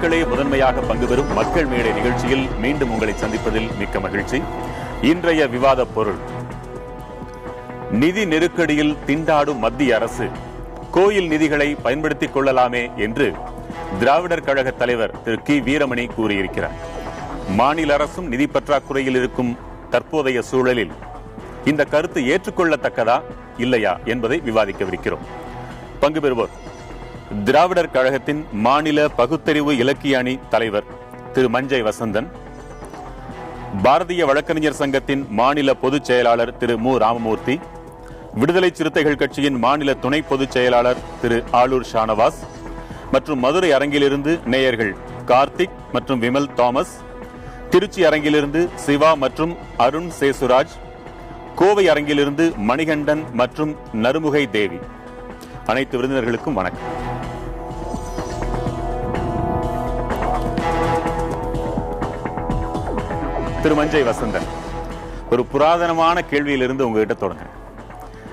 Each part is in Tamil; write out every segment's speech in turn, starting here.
மக்களே முதன்மையாக பங்கு பெறும் மக்கள் மேடை நிகழ்ச்சியில் மீண்டும் உங்களை சந்திப்பதில் மிக்க மகிழ்ச்சி. இன்றைய விவாத பொருள்: நிதி நெருக்கடியில் திண்டாடும் மத்திய அரசு கோயில் நிதிகளை பயன்படுத்திக் கொள்ளலாமே என்று திராவிடர் கழக தலைவர் திரு கி வீரமணி கூறியிருக்கிறார். மாநில அரசும் நிதி பற்றாக்குறையில் இருக்கும் தற்போதைய சூழலில் இந்த கருத்து ஏற்றுக்கொள்ளத்தக்கதா இல்லையா என்பதை விவாதிக்கவிருக்கிறோம். பங்கு பெறுவோர்: திராவிடர் கழகத்தின் மாநில பகுத்தறிவு இலக்கிய அணி தலைவர் திரு மஞ்சை வசந்தன், பாரதிய வழக்கறிஞர் சங்கத்தின் மாநில பொதுச் செயலாளர் திரு மு ராமமூர்த்தி, விடுதலை சிறுத்தைகள் கட்சியின் மாநில துணை பொதுச் செயலாளர் திரு ஆளூர் ஷானவாஸ் மற்றும் மதுரை அரங்கிலிருந்து நேயர்கள் கார்த்திக் மற்றும் விமல் தாமஸ், திருச்சி அரங்கிலிருந்து சிவா மற்றும் அருண் சேசுராஜ், கோவை அரங்கிலிருந்து மணிகண்டன் மற்றும் நறுமுகை தேவி. அனைத்து விருந்தினர்களுக்கும் வணக்கம். திரு மஞ்சை வசந்தன், ஒரு புராதனமான கேள்வியிலிருந்து உங்ககிட்ட தொடங்க.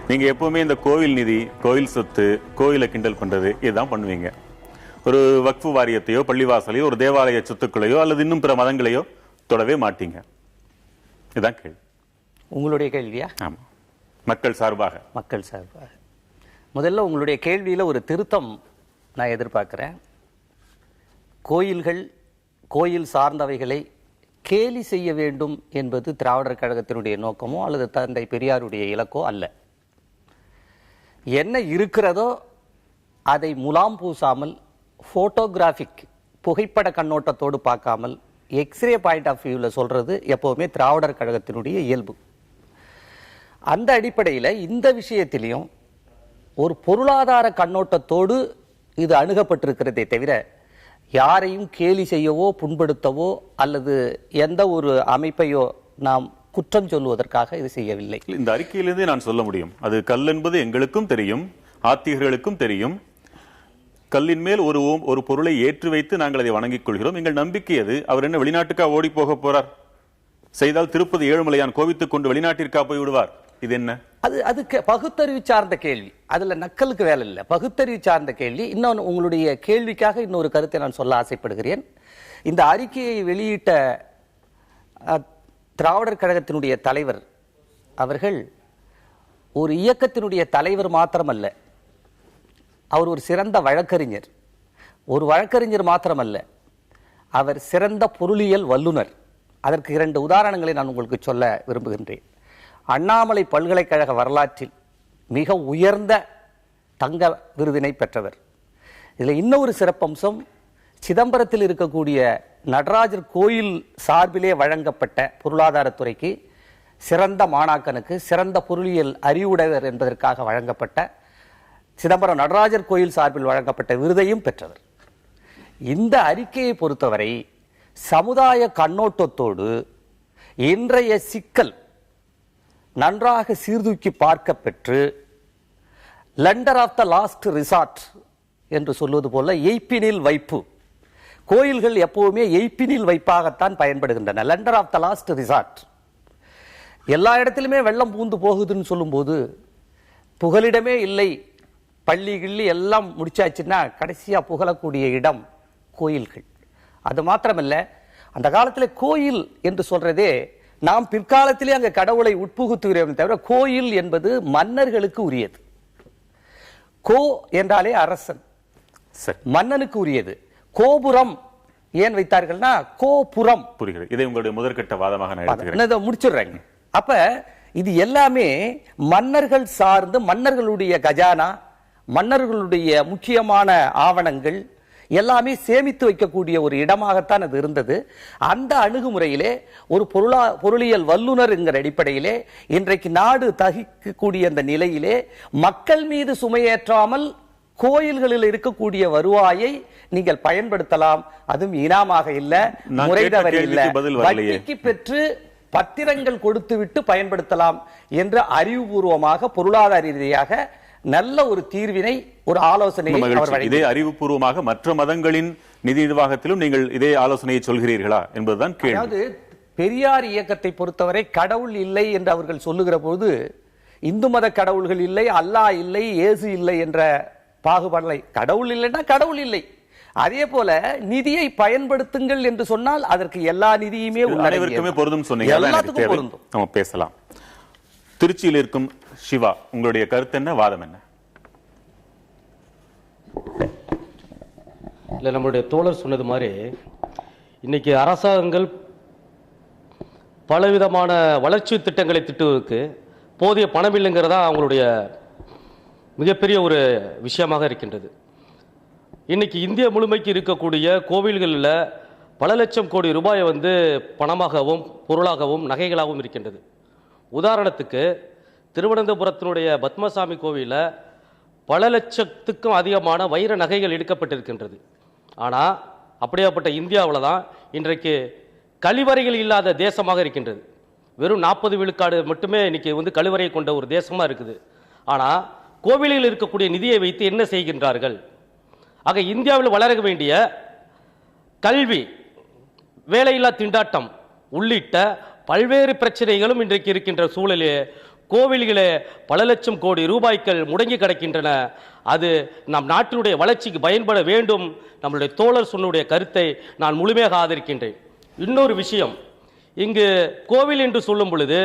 நீங்க எப்பவுமே இந்த கோவில் நிதி, கோவில் சொத்து, கோயிலை கிண்டல் பண்றது இதுதான் பண்ணுவீங்க. ஒரு வக்ஃபு வாரியத்தையோ பள்ளிவாசலையோ ஒரு தேவாலய சொத்துக்களையோ அல்லது இன்னும் பிற மதங்களையோ தொடவே மாட்டீங்க. இதுதான் கேள்வி. உங்களுடைய கேள்வியா? ஆமா, மக்கள் சார்பாக. மக்கள் சார்பாக முதல்ல உங்களுடைய கேள்வியில ஒரு திருத்தம் நான் எதிர்பார்க்கிறேன். கோயில் சார்ந்தவைகளை கேலி செய்ய வேண்டும் என்பது திராவிடர் கழகத்தினுடைய நோக்கமோ அல்லது தந்தை பெரியாருடைய இலக்கோ அல்ல. என்ன இருக்கிறதோ அதை முலாம் பூசாமல், போட்டோகிராஃபிக் புகைப்பட கண்ணோட்டத்தோடு பார்க்காமல், எக்ஸ்ரே பாயிண்ட் ஆஃப் வியூவில் சொல்றது எப்பவுமே திராவிடர் கழகத்தினுடைய இயல்பு. அந்த அடிப்படையில் இந்த விஷயத்திலையும் ஒரு பொருளாதார கண்ணோட்டத்தோடு இது அணுகப்பட்டிருக்கிறதே தவிர யாரையும் கேலி செய்யவோ புண்படுத்தவோ அல்லது எந்த ஒரு அமைப்பையோ நாம் குற்றம் சொல்லுவதற்காக இது செய்யவில்லை. இந்த அறிக்கையிலிருந்து நான் சொல்ல முடியும், அது கல் என்பது எங்களுக்கும் தெரியும், ஆத்திகர்களுக்கும் தெரியும். கல்லின் மேல் ஒரு பொருளை ஏற்றி வைத்து நாங்கள் அதை வணங்கிக் கொள்கிறோம். எங்கள் நம்பிக்கை அது. அவர் என்ன வெளிநாட்டுக்கா ஓடி போக போறார்? செய்தால் திருப்பதி ஏழுமலையான் கோவித்துக் கொண்டு வெளிநாட்டிற்கா போய் விடுவார்? இது என்ன? அது பகுத்தறிவு சார்ந்த கேள்வி. அதுல நக்கலுக்கு வேலை இல்லை. பகுத்தறிவு சார்ந்த கேள்வி. இன்னொன்று, உங்களுடைய கேள்விக்காக இன்னொரு கருத்தை நான் சொல்ல ஆசைப்படுகிறேன். இந்த அறிக்கையை வெளியிட்ட திராவிடர் கழகத்தினுடைய தலைவர் அவர்கள் ஒரு இயக்கத்தினுடைய தலைவர் மாத்திரமல்ல, அவர் ஒரு சிறந்த வழக்கறிஞர். ஒரு வழக்கறிஞர் மாத்திரமல்ல, அவர் சிறந்த பொருளியல் வல்லுனர். அதற்கு 2 உதாரணங்களை நான் உங்களுக்கு சொல்ல விரும்புகின்றேன். அண்ணாமலை பல்கலைக்கழக வரலாற்றில் மிக உயர்ந்த தங்க விருதினை பெற்றவர். இதில் இன்னொரு சிறப்பம்சம், சிதம்பரத்தில் இருக்கக்கூடிய நடராஜர் கோயில் சார்பிலே வழங்கப்பட்ட பொருளாதாரத்துறைக்கு சிறந்த மாணாக்கனுக்கு சிறந்த பொருளியல் அறிவுடையவர் என்பதற்காக வழங்கப்பட்ட சிதம்பரம் நடராஜர் கோயில் சார்பில் வழங்கப்பட்ட விருதையும் பெற்றவர். இந்த அறிக்கையை பொறுத்தவரை சமுதாய கண்ணோட்டத்தோடு இன்றைய சிக்கல் நன்றாக சீர்தூக்கி பார்க்க பெற்று லண்டர் ஆஃப் த லாஸ்ட் ரிசார்ட் என்று சொல்வது போல எய்ப்பினில் வைப்பு. கோயில்கள் எப்பவுமே எய்ப்பினில் வைப்பாகத்தான் பயன்படுகின்றன. லண்டர் ஆஃப் த லாஸ்ட் ரிசார்ட். எல்லா இடத்திலுமே வெள்ளம் பூந்து போகுதுன்னு சொல்லும்போது புகலிடமே இல்லை, பள்ளி கிள்ளி எல்லாம் முடிச்சாச்சுன்னா கடைசியா புகழக்கூடிய இடம் கோயில்கள். அது மாத்திரமல்ல, அந்த காலத்தில் கோயில் என்று சொல்றதே நாம் பிற்காலத்திலே அங்க கடவுளை உட்புகுத்துகிறோம் தவிர கோயில் என்பது மன்னர்களுக்கு உரியது. கோ என்றாலே அரசன், மன்னனுக்கு உரியது. கோபுரம் ஏன் வைத்தார்கள்னா கோபுரம். புரிகிறது. இதை உங்களுடைய முதற்கட்ட வாதமாக நான் முடிச்சிடுறேங்க. அப்ப இது எல்லாமே மன்னர்கள் சார்ந்து, மன்னர்களுடைய கஜானா, மன்னர்களுடைய முக்கியமான ஆவணங்கள் எல்லாமே சேமித்து வைக்கக்கூடிய ஒரு இடமாகத்தான் அது இருந்தது. அந்த அணுகுமுறையிலே ஒரு பொருளியல் வல்லுநர் என்கிற அடிப்படையிலே இன்றைக்கு நாடு தகிக்கக்கூடிய அந்த நிலையிலே மக்கள் மீது சுமையேற்றாமல் கோயில்களில் இருக்கக்கூடிய வருவாயை நீங்கள் பயன்படுத்தலாம். அதுவும் இனாமாக இல்ல, முறை தவறி இல்ல, வட்டிக்கு பெற்று பத்திரங்கள் கொடுத்து விட்டு பயன்படுத்தலாம் என்று அறிவுபூர்வமாக பொருளாதார ரீதியாக நல்ல ஒரு தீர்வினை, ஒரு ஆலோசனை. இதே அறிவுபூர்வமாக மற்ற மதங்களின் நிதி நிர்வாகத்திலும் நீங்கள் இதே ஆலோசனையை சொல்கிறீர்களா என்பதுதான் கேள்வி. அதாவது பெரியார் இயக்கத்தை பொறுத்தவரை கடவுள் இல்லை என்று அவர்கள் சொல்லுகிற போது இந்து மத கடவுள்கள் இல்லை, அல்லாஹ் இல்லை, இயேசு இல்லை என்ற பாகுபாடலை, கடவுள் இல்லைன்னா கடவுள் இல்லை. அதே போல நிதியை பயன்படுத்துங்கள் என்று சொன்னால் அதற்கு எல்லா நிதியுமே அனைவருக்குமே பொருந்தும் சொன்னீங்க. எல்லாத்துக்கும் பொருந்தும். நம்ம பேசலாம். திருச்சியில் இருக்கும் சிவா, உங்களுடைய கருத்து என்ன, வாதம் என்ன? இல்லை, நம்மளுடைய தோழர் சொன்னது மாதிரி இன்னைக்கு அரசாங்கங்கள் பலவிதமான வளர்ச்சி திட்டங்களை திட்டுவதற்கு போதிய பணம் இல்லைங்கிறதா அவங்களுடைய மிகப்பெரிய ஒரு விஷயமாக இருக்கின்றது. இன்னைக்கு இந்தியா முழுமைக்கு இருக்கக்கூடிய கோவில்களில் பல லட்சம் கோடி ரூபாயை பணமாகவும் பொருளாகவும் நகைகளாகவும் இருக்கின்றது. உதாரணத்துக்கு திருவனந்தபுரத்தினுடைய பத்மசாமி கோவிலில் பல லட்சத்துக்கும் அதிகமான வைர நகைகள் எடுக்கப்பட்டிருக்கின்றது. ஆனால் அப்படியாப்பட்ட இந்தியாவில் தான் இன்றைக்கு கழிவறைகள் இல்லாத தேசமாக இருக்கின்றது. வெறும் 40 விழுக்காடு மட்டுமே இன்னைக்கு கழிவறை கொண்ட ஒரு தேசமாக இருக்குது. ஆனால் கோவிலில் இருக்கக்கூடிய நிதியை வைத்து என்ன செய்கின்றார்கள்? ஆக இந்தியாவில் வளர வேண்டிய கல்வி, வேலையில்லா திண்டாட்டம் உள்ளிட்ட பல்வேறு பிரச்சனைகளும் இன்றைக்கு இருக்கின்ற சூழலிலே கோவில்களே பல லட்சம் கோடி ரூபாய்கள் முடங்கி கிடக்கின்றன. அது நம் நாட்டினுடைய வளர்ச்சிக்கு பயன்பட வேண்டும். நம்மளுடைய தோழர் சொன்னுடைய கருத்தை நான் முழுமையாக ஆதரிக்கின்றேன். இன்னொரு விஷயம், இங்கு கோவில் என்று சொல்லும் பொழுது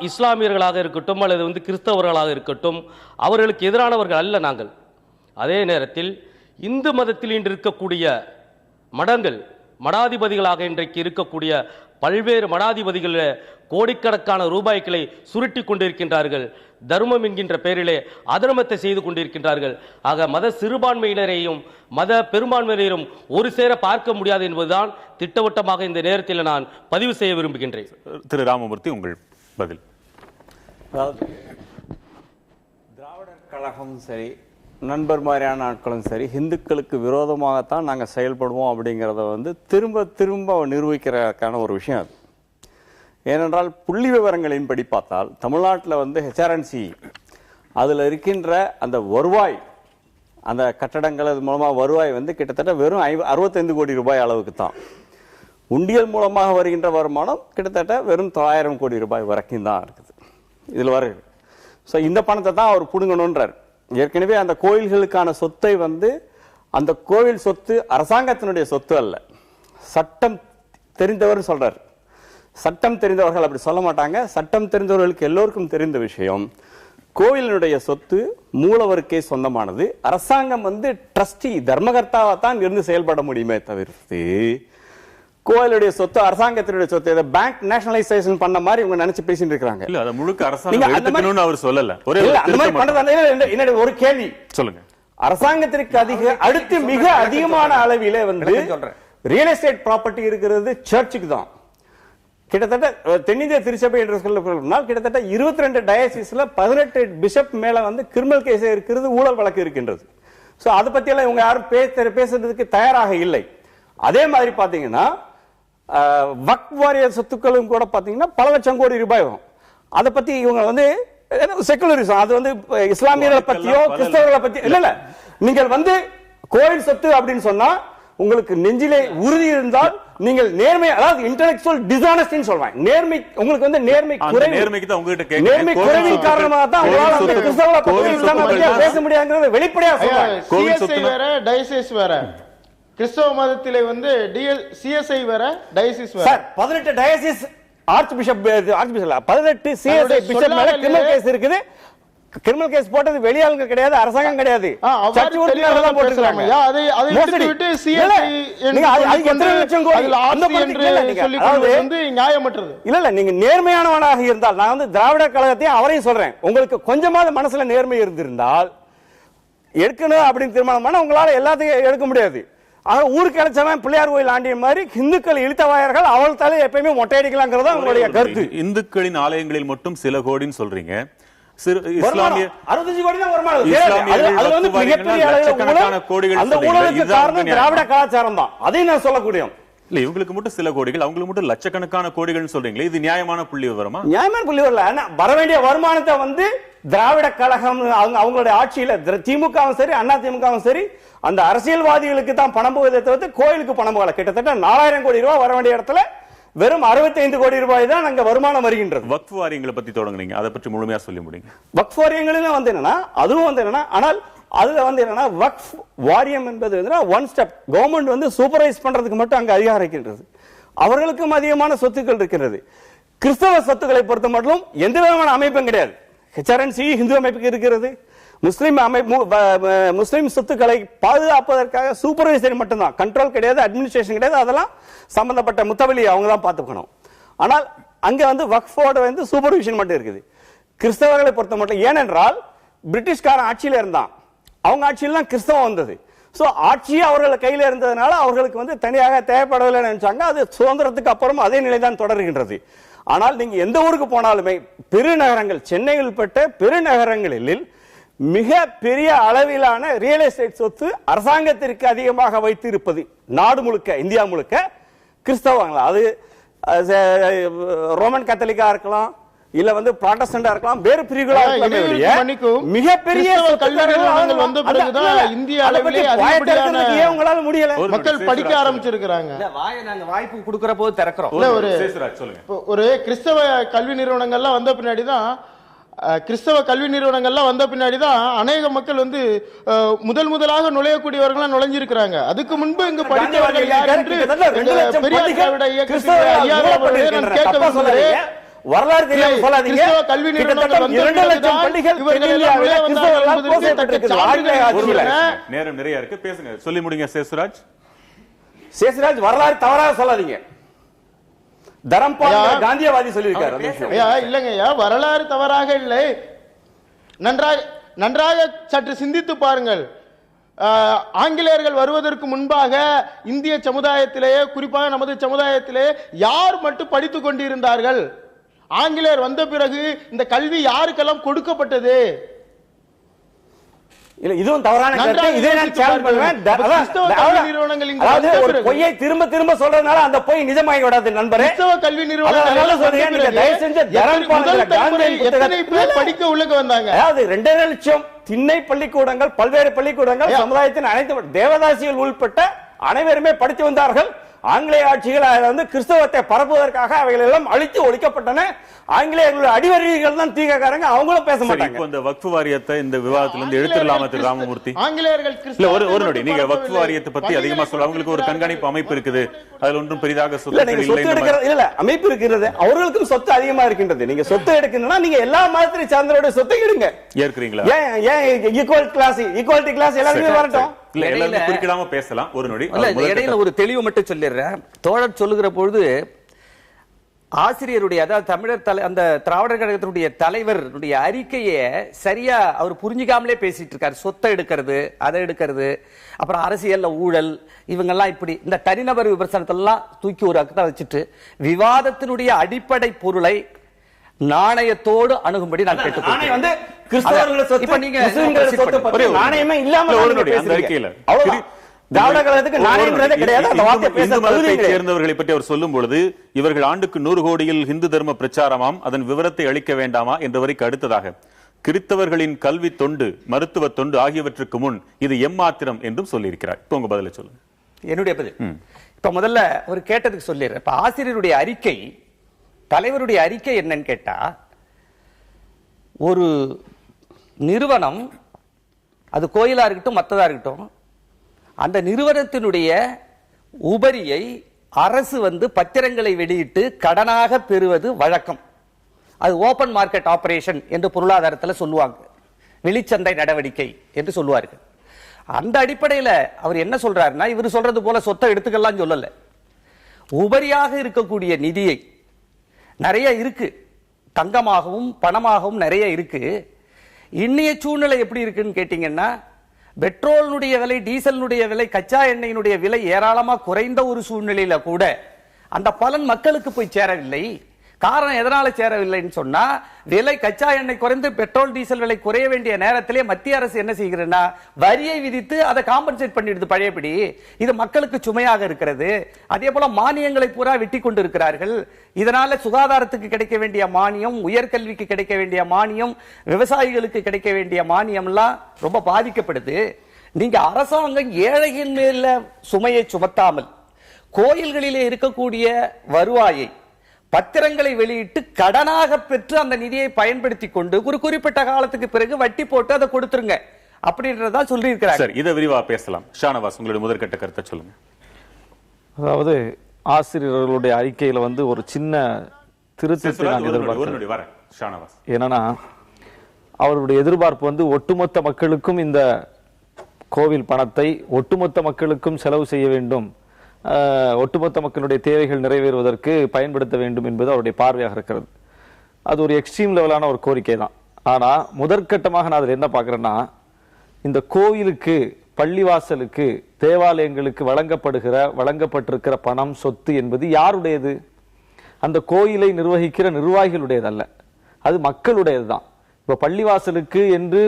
இஸ்லாமியர்களாக இருக்கட்டும் அல்லது கிறிஸ்தவர்களாக இருக்கட்டும், அவர்களுக்கு எதிரானவர்கள் அல்ல நாங்கள். அதே நேரத்தில் இந்து மதத்தில் இன்று இருக்கக்கூடிய மடங்கள், மடாதிபதிகளாக இன்றைக்கு இருக்கக்கூடிய பல்வேறு மடாதிபதிகள் கோடிக்கணக்கான ரூபாய்களை சுருட்டி கொண்டிருக்கின்றார்கள். தர்மம் என்கின்ற பெயரிலே அதர்மத்தை செய்து கொண்டிருக்கின்றார்கள். ஆக மத சிறுபான்மையினரையும் மத பெரும்பான்மையினரையும் ஒரு சேர பார்க்க முடியாது என்பதுதான் திட்டவட்டமாக இந்த நேரத்தில் நான் பதிவு செய்ய விரும்புகின்றேன். திரு ராமமூர்த்தி, உங்கள் பதில். திராவிடர் கழகமும் சரி, நண்பர் மாதிரியான ஆட்களும் சரி, இந்துக்களுக்கு விரோதமாகத்தான் நாங்கள் செயல்படுவோம் அப்படிங்கிறத திரும்ப திரும்ப நிரூபிக்கிறதுக்கான ஒரு விஷயம் அது. ஏனென்றால் புள்ளி விவரங்களின்படி பார்த்தால் தமிழ்நாட்டில் ஹெச்ஆர்என்சி அதில் இருக்கின்ற அந்த வருவாய், அந்த கட்டடங்கள் அது மூலமாக வருவாய் கிட்டத்தட்ட வெறும் 65 கோடி ரூபாய் அளவுக்கு தான். உண்டியல் மூலமாக வருகின்ற வருமானம் கிட்டத்தட்ட வெறும் 900 கோடி ரூபாய் வரைக்கும் தான் இருக்குது இதில் வருது. ஸோ இந்த பணத்தை தான் அவர் பிடுங்கணுன்றார். ஏற்கனவே அந்த கோயில்களுக்கான சொத்தை அந்த கோவில் சொத்து அரசாங்கத்தினுடைய சொத்து அல்ல, சட்டம் தெரிந்தவர் சொல்றார். சட்டம் தெரிந்தவர்கள் அப்படி சொல்ல மாட்டாங்க. சட்டம் தெரிந்தவர்களுக்கு எல்லோருக்கும் தெரிந்த விஷயம், கோவிலினுடைய சொத்து மூலவருக்கே சொந்தமானது. அரசாங்கம் ட்ரஸ்டி, தர்மகர்த்தாவா தான் இருந்து செயல்பட முடியுமே தவிர்த்து கோயிலுடைய சொத்து அரசாங்கத்தினுடைய சொத்து இதை பேங்க் நேஷனலைசேஷன் பண்ண மாதிரி இவங்க நினைச்சு பேசிட்டு இருக்காங்க. இல்ல, அது முழுக்க அரசாங்கம் எடுத்துக்கணும்னு அவர் சொல்லல. அந்த மாதிரி பண்றது ஒரு கேள்வி சொல்லுங்க. அரசாங்கத்திற்கு அடுத்து மிக அதிகமான அளவிலே ரியல் எஸ்டேட் ப்ராப்பர்ட்டி இருக்கிறது சர்ச்சுக்கு தான். கிட்டத்தட்ட தென்னிந்திய திருச்சபை என்று சொல்லப்பட்டால் கிட்டத்தட்ட 22 டயசிஸ்ல 18 பிஷப் மேல கிரிமினல் கேஸ் இருக்கிறது, ஊழல் வழக்கு இருக்கின்றது. சோ அதை பத்தி எல்லாம் இவங்க யாரும் பேசுறதுக்கு தயாராக இல்லை. அதே மாதிரி பாத்தீங்கன்னா வக்ஃப் வாரிய சொத்துக்களும் கூட பாத்தீங்கன்னா பல லட்சம் கோடி ரூபாய் வரும். அதை பத்தி இவங்க செகுலரிசம், அது இஸ்லாமியர்களை பத்தியோ கிறிஸ்தவர்களை பத்தி இல்ல. நீங்கள் கோயில் சொத்து அப்படின்னு சொன்னா உங்களுக்கு நெஞ்சிலே உறுதி இருந்தால் நீங்கள் நேர்மை, அதாவது இன்டெலெக்சுவல் டிஸ்ஆனஸ்டின்னு சொல்றேன். நேர்மை உங்களுக்கு நேர்மை குறைவு, நேர்மை குறைவின் காரணமாக தான் உங்களால கிறிஸ்தவர்களை பத்தி பேச முடியாதுங்கிறத வெளிப்படையா சொல்றேன். சிஎஸ்ஐ வேற, டயசிஸ் வேற. கிறிஸ்தவ மதத்திலே சிஎஸ்ஐ வேற, டயசிஸ் வேற. Sir 18 diocese arch bishop 18 CSI bishop மேல கிரிமினல் கேஸ் இருக்குது. கிரிமினல் கேஸ் போட்டது வெளியாளுங்க கிடையாது, அரசாங்கம் கிடையாது. சர்ச் உறுப்பினர்கள் தான் போட்டுருக்காங்க. அதை விட்டுவிட்டு சிஎஸ்ஐ நியாயமற்றது. இல்ல, நீங்க நேர்மையானவனாக இருந்தால், நான் திராவிட கழகத்தையும் அவரையும் சொல்றேன், உங்களுக்கு கொஞ்சமாவது மனசுல நேர்மை இருந்திருந்தால் எடுக்கணும் அப்படின்னு தீர்மானம் பண்ண உங்களால எல்லாத்தையும் எடுக்க முடியாது. ஊருக்கு அழைச்சவன் பிள்ளையார் கோயில் ஆண்டிய மாதிரி இந்துக்கள் இழுத்தவாயர்கள் அவள் தலை எப்பயுமே மொட்டையடிக்கலாங்கிறதா உங்களுடைய கருத்து. இந்துக்களின் ஆலயங்களில் மட்டும் சில கோடின்னு சொல்றீங்க. இஸ்லாமிய 65 கோடி தான் வருமானம். மிகப்பெரிய அளவில் அந்த ஊழலுக்கு காரணம் திராவிட கலாச்சாரம் தான். அதையும் நான் சொல்லக்கூடிய இல்ல, இவங்களுக்கு மட்டும் சில கோடிகள், அவங்களுக்கு மட்டும் லட்சக்கணக்கான கோடிகள் சொல்றீங்களே, இது நியாயமான புள்ளி விவரமா? நியாயமான புள்ளி விவரம் வர வேண்டிய வருமானத்தை திராவிட கழகம் அவங்களுடைய ஆட்சியில திமுகவும் சரி அண்ணா திமுகவும் சரி அந்த அரசியல்வாதிகளுக்கு தான் பணம் போவதை தவிர்த்து கோயிலுக்கு பணம் போகல. கிட்டத்தட்ட 4000 கோடி ரூபாய் வர வேண்டிய இடத்துல வெறும் 65 கோடி ரூபாய் தான் அங்க வருமானம் வருகின்றது. வக்ஃப் வாரியங்களை பத்தி தொடங்குறீங்க, அதை பற்றி முழுமையா சொல்லி முடியுங்க. வக்ஃப் வாரியங்களிலும் என்னன்னா அதுவும் என்னன்னா, ஆனால் அதுல வந்து என்னன்னா வக்ஃப் வாரியம் என்பது வந்து ஒன் ஸ்டெப். கவர்மெண்ட் வந்து சூப்பர்வைஸ் பண்றதுக்கு மட்டும் அங்க அதிகாரம் இருக்கின்றது. அவர்களுக்கும் அதிகமான சொத்துக்கள் இருக்கின்றது. கிறிஸ்தவ சொத்துக்களை பொறுத்த மட்டும் எந்த விதமான அமைப்பும் கிடையாது. HRNC இந்து அமைப்புக்கு இருக்கிறது. முஸ்லிம் சொத்துக்களை பாதுகாப்பதற்காக சூப்பர்வைசரி மட்டும்தான், கண்ட்ரோல் கிடையாது, அட்மினிஸ்ட்ரேஷன் கிடையாது. அதெல்லாம் சம்பந்தப்பட்ட முத்தவலி அவங்க தான் பார்த்துக்கணும். ஆனால் அங்க வந்து வக்ஃபோட வந்து சூப்பர்விஷன் மட்டும் இருக்குது. கிறிஸ்தவர்களை பொறுத்த மட்டும், ஏனென்றால் பிரிட்டிஷ்காரன் ஆட்சியில இருந்தான், அவங்க ஆட்சியில தான் கிறிஸ்தவம் வந்தது. சோ ஆட்சி அவர்கள் கையில இருந்ததுனால அவர்களுக்கு வந்து தனியாக தேவைப்படவில்லை நினைச்சாங்க. அது சுதந்திரத்துக்கு அப்புறம் அதே நிலை தான் தொடர்கின்றது. ஆனால் நீங்க எந்த ஊருக்கு போனாலுமே பெருநகரங்கள், சென்னை உள்பட்ட பெருநகரங்களில் மிக பெரிய அளவிலான ரியல் எஸ்டேட் சொத்து அரசாங்கத்திற்கு அதிகமாக வைத்து இருப்பது நாடு முழுக்க, இந்தியா முழுக்க கிறிஸ்தவங்களா, அது ரோமன் கத்தலிக்கா இருக்கலாம், இல்ல வந்து புராட்டஸ்டன்டா இருக்கலாம், வேறு பிரிவுகளா இருக்கலாம். மிகப்பெரிய கல்வி நிறுவனங்கள் வந்த பிறகுதான் இந்திய அளவிலே அதிகப்படியான உங்களால முடியல, மக்கள் படிக்க ஆரம்பிச்சிருக்கிறாங்க. வாய்ப்பு கொடுக்கிற போது திறக்கிறோம். ஒரு கிறிஸ்தவ கல்வி நிறுவனங்கள்லாம் வந்த பின்னாடிதான் அநேக மக்கள் வந்து முதலாக நுழையக்கூடியவர்களா நுழைஞ்சிருக்கிறாங்க. அதுக்கு முன்பு இங்கு படித்தவர்கள் யார் என்று பெரியார் திராவிட இயக்கத்தினுடைய கேட்க விரும்புகிறேன். வரலாறு தெரியாம சொல்லாதீங்க. கல்வி நிறுவனங்கள் நேரம் நிறைய இருக்கு, பேசுங்க, சொல்லி முடிங்க. சேசுராஜ் வரலாறு தவறாக சொல்லாதீங்க. தரம்பால் காந்தியவாதி சொல்லியிருக்காரு. இல்லைங்கய்யா, வரலாறு தவறாக இல்லை. நன்றாக சற்று சிந்தித்து பாருங்கள். ஆங்கிலேயர்கள் வருவதற்கு முன்பாக இந்திய சமுதாயத்திலேயே, குறிப்பாக நமது சமுதாயத்திலே யார் மட்டும் படித்துக் கொண்டிருந்தார்கள்? ஆங்கிலேயர் வந்த பிறகு இந்த கல்வி யாருக்கெல்லாம் கொடுக்கப்பட்டது? இல்ல, இதுவும் தவறான கருத்து. இதை நான் சேலஞ்ச் பண்ணுவேன். அதாவது ஒரு பொய்யை திரும்ப திரும்ப சொல்றதுனால அந்த பொய் நிஜமாகி விடாது நண்பரே. கல்வி நிறுவனங்கள் எத்தனை பேர் படிக்க உள்ளுக்கு வந்தாங்க? அதாவது 2.5 லட்சம் திண்ணை பள்ளிக்கூடங்கள், பல்வேறு பள்ளிக்கூடங்கள், சமுதாயத்தின் அனைத்து தேவதாசிகள் உள்பட்ட அனைவருமே படித்து வந்தார்கள். ஆங்கிலேய ஆட்சிகள் வந்து கிறிஸ்தவத்தை பரப்புவதற்காக அவைகள் எல்லாம் அழித்து ஒழிக்கப்பட்டன. ஆங்கிலேயர்களுடைய அடிவருகள் தான் தீகக்காரங்க, அவங்களும் பேச மாட்டாங்க. இந்த வக்ஃப் வாரியத்தை இந்த விவாதத்திலிருந்து எடுத்துடலாமா திரு ராமமூர்த்தி? ஆங்கிலேயர்கள் ஒரு நொடி, நீங்க வக்ஃப் வாரியத்தை பத்தி அதிகமா சொல்ல, அவங்களுக்கு ஒரு கண்காணிப்பு அமைப்பு இருக்குது, அதுல ஒன்றும் பெரிதாக சொத்து எடுக்கிறது இல்ல, அமைப்பு இருக்கிறது, அவர்களுக்கும் சொத்து அதிகமா இருக்கின்றது. நீங்க சொத்து எடுக்கணும்னா நீங்க எல்லா மதத்தை சார்ந்தவருடைய சொத்தை எடுங்க. ஏற்கிறீங்களா? ஈக்குவாலிட்டி கிளாஸ் எல்லாருமே வரட்டும். குறிக்கிடாம பேசலாம். ஒரு நொடி, இடையில ஒரு தெளிவு மட்டும் சொல்லிடுறேன். தோழர் சொல்லுகிற பொழுது ஆசிரியருடைய, அதாவது தமிழர் அந்த திராவிடர் கழகத்தினுடைய தலைவருடைய அறிக்கையை சரியா அவர் புரிஞ்சுக்காமலே பேசிட்டு இருக்காரு. சொத்தை எடுக்கிறது, அதை எடுக்கிறது, அப்புறம் அரசியல்ல ஊழல், இவங்கெல்லாம் இப்படி இந்த தனிநபர் விமர்சனத்தெல்லாம் தூக்கி ஒரு அக்கத்தை வச்சுட்டு விவாதத்தினுடைய அடிப்படை பொருளை நாணயத்தோடு அணுகும்படி நான் கேட்டுக்கொள்கிறேன். நாணயமே இல்லாம சேர்ந்தவர்களை பற்றி அவர் சொல்லும் பொழுது இவர்கள் ஆண்டுக்கு 100 கோடியில் இந்து தர்ம பிரச்சாரமாம், அதன் விவரத்தை அளிக்க வேண்டாமா என்றவரைக்கு அடுத்ததாக கிறிஸ்தவர்களின் கல்வி தொண்டு, மருத்துவ தொண்டு ஆகியவற்றுக்கு முன் இது எம்மாத்திரம் என்றும் சொல்லியிருக்கிறார். இப்ப உங்க பதில சொல்லுங்க. என்னுடைய பதில் இப்ப முதல்ல ஒரு கேட்டதுக்கு சொல்லிடுறேன். இப்ப ஆசிரியருடைய அறிக்கை, தலைவருடைய அறிக்கை என்னன்னு கேட்டா, ஒரு நிறுவனம், அது கோயிலா இருக்கட்டும் மற்றதா இருக்கட்டும், அந்த நிறுவனத்தினுடைய உபரியை அரசு வந்து பத்திரங்களை வெளியிட்டு கடனாக பெறுவது வழக்கம். அது ஓபன் மார்க்கெட் ஆபரேஷன் என்று பொருளாதாரத்தில் சொல்லுவாங்க, வெளிச்சந்தை நடவடிக்கை என்று சொல்லுவார்கள். அந்த அடிப்படையில் அவர் என்ன சொல்றாருன்னா, இவர் சொல்றது போல சொத்தை எடுத்துக்கலாம் சொல்லல, உபரியாக இருக்கக்கூடிய நிதியை நிறைய இருக்கு, தங்கமாகவும் பணமாகவும் நிறைய இருக்கு. இன்னைய சூழ்நிலை எப்படி இருக்குன்னு கேட்டீங்கன்னா, பெட்ரோலினுடைய விலை, டீசலினுடைய விலை, கச்சா எண்ணெயினுடைய விலை ஏராளமா குறைந்த ஒரு சூழ்நிலையில கூட அந்த பலன் மக்களுக்கு போய் சேரவில்லை. காரணம் எதனால சேரவில்லைன்னு சொன்னா, விலை கச்சா எண்ணெய் குறைந்து பெட்ரோல் டீசல் விலை குறைய வேண்டிய நேரத்திலே மத்திய அரசு என்ன செய்கிறதுனா வரியை விதித்து அதை காம்பன்சேட் பண்ணிடுது பழையபடி. இது மக்களுக்கு சுமையாக இருக்கிறது. அதே போல மானியங்களை பூரா வெட்டி கொண்டு இருக்கிறார்கள். இதனால சுகாதாரத்துக்கு கிடைக்க வேண்டிய மானியம், உயர்கல்விக்கு கிடைக்க வேண்டிய மானியம், விவசாயிகளுக்கு கிடைக்க வேண்டிய மானியம் எல்லாம் ரொம்ப பாதிக்கப்படுது. நீங்க அரசாங்கம் ஏழையின் மேல சுமையை சுமத்தாமல் கோயில்களிலே இருக்கக்கூடிய வருவாயை பத்திரங்களை வெளியிட்டு கடனாக பெற்று அந்த நிதியை பயன்படுத்தி கொண்டு ஒரு குறிப்பிட்ட காலத்துக்கு பிறகு வட்டி போட்டு அதை கொடுத்துருங்க. அப்படின்றதா சொல்லி இருக்கிறாங்க. சரி, இதை விரிவா பேசலாம். ஷானவாஸ், உங்களுடைய முதற்கட்ட கருத்தை சொல்லுங்க. அதாவது ஆசிரியர்களுடைய அறிக்கையில ஒரு சின்ன திருத்தத்தை நான் எதிர்பார்க்கிறேன். என்னன்னா, அவருடைய எதிர்பார்ப்பு ஒட்டுமொத்த மக்களுக்கும் இந்த கோவில் பணத்தை ஒட்டுமொத்த மக்களுக்கும் செலவு செய்ய வேண்டும், ஒட்டுமொத்த மக்களுடைய தேவைகள் நிறைவேறுவதற்கு பயன்படுத்த வேண்டும் என்பது அவருடைய பார்வையாக இருக்கிறது. அது ஒரு எக்ஸ்ட்ரீம் லெவலான ஒரு கோரிக்கை தான். ஆனா முதற்கட்டமாக நான் அதில் என்ன பார்க்கிறேன்னா, இந்த கோயிலுக்கு, பள்ளிவாசலுக்கு, தேவாலயங்களுக்கு வழங்கப்பட்டிருக்கிற பணம், சொத்து என்பது யாருடையது? அந்த கோயிலை நிர்வகிக்கிற நிர்வாகிகளுடையதல்ல, அது மக்களுடையது தான். இப்ப பள்ளிவாசலுக்கு என்று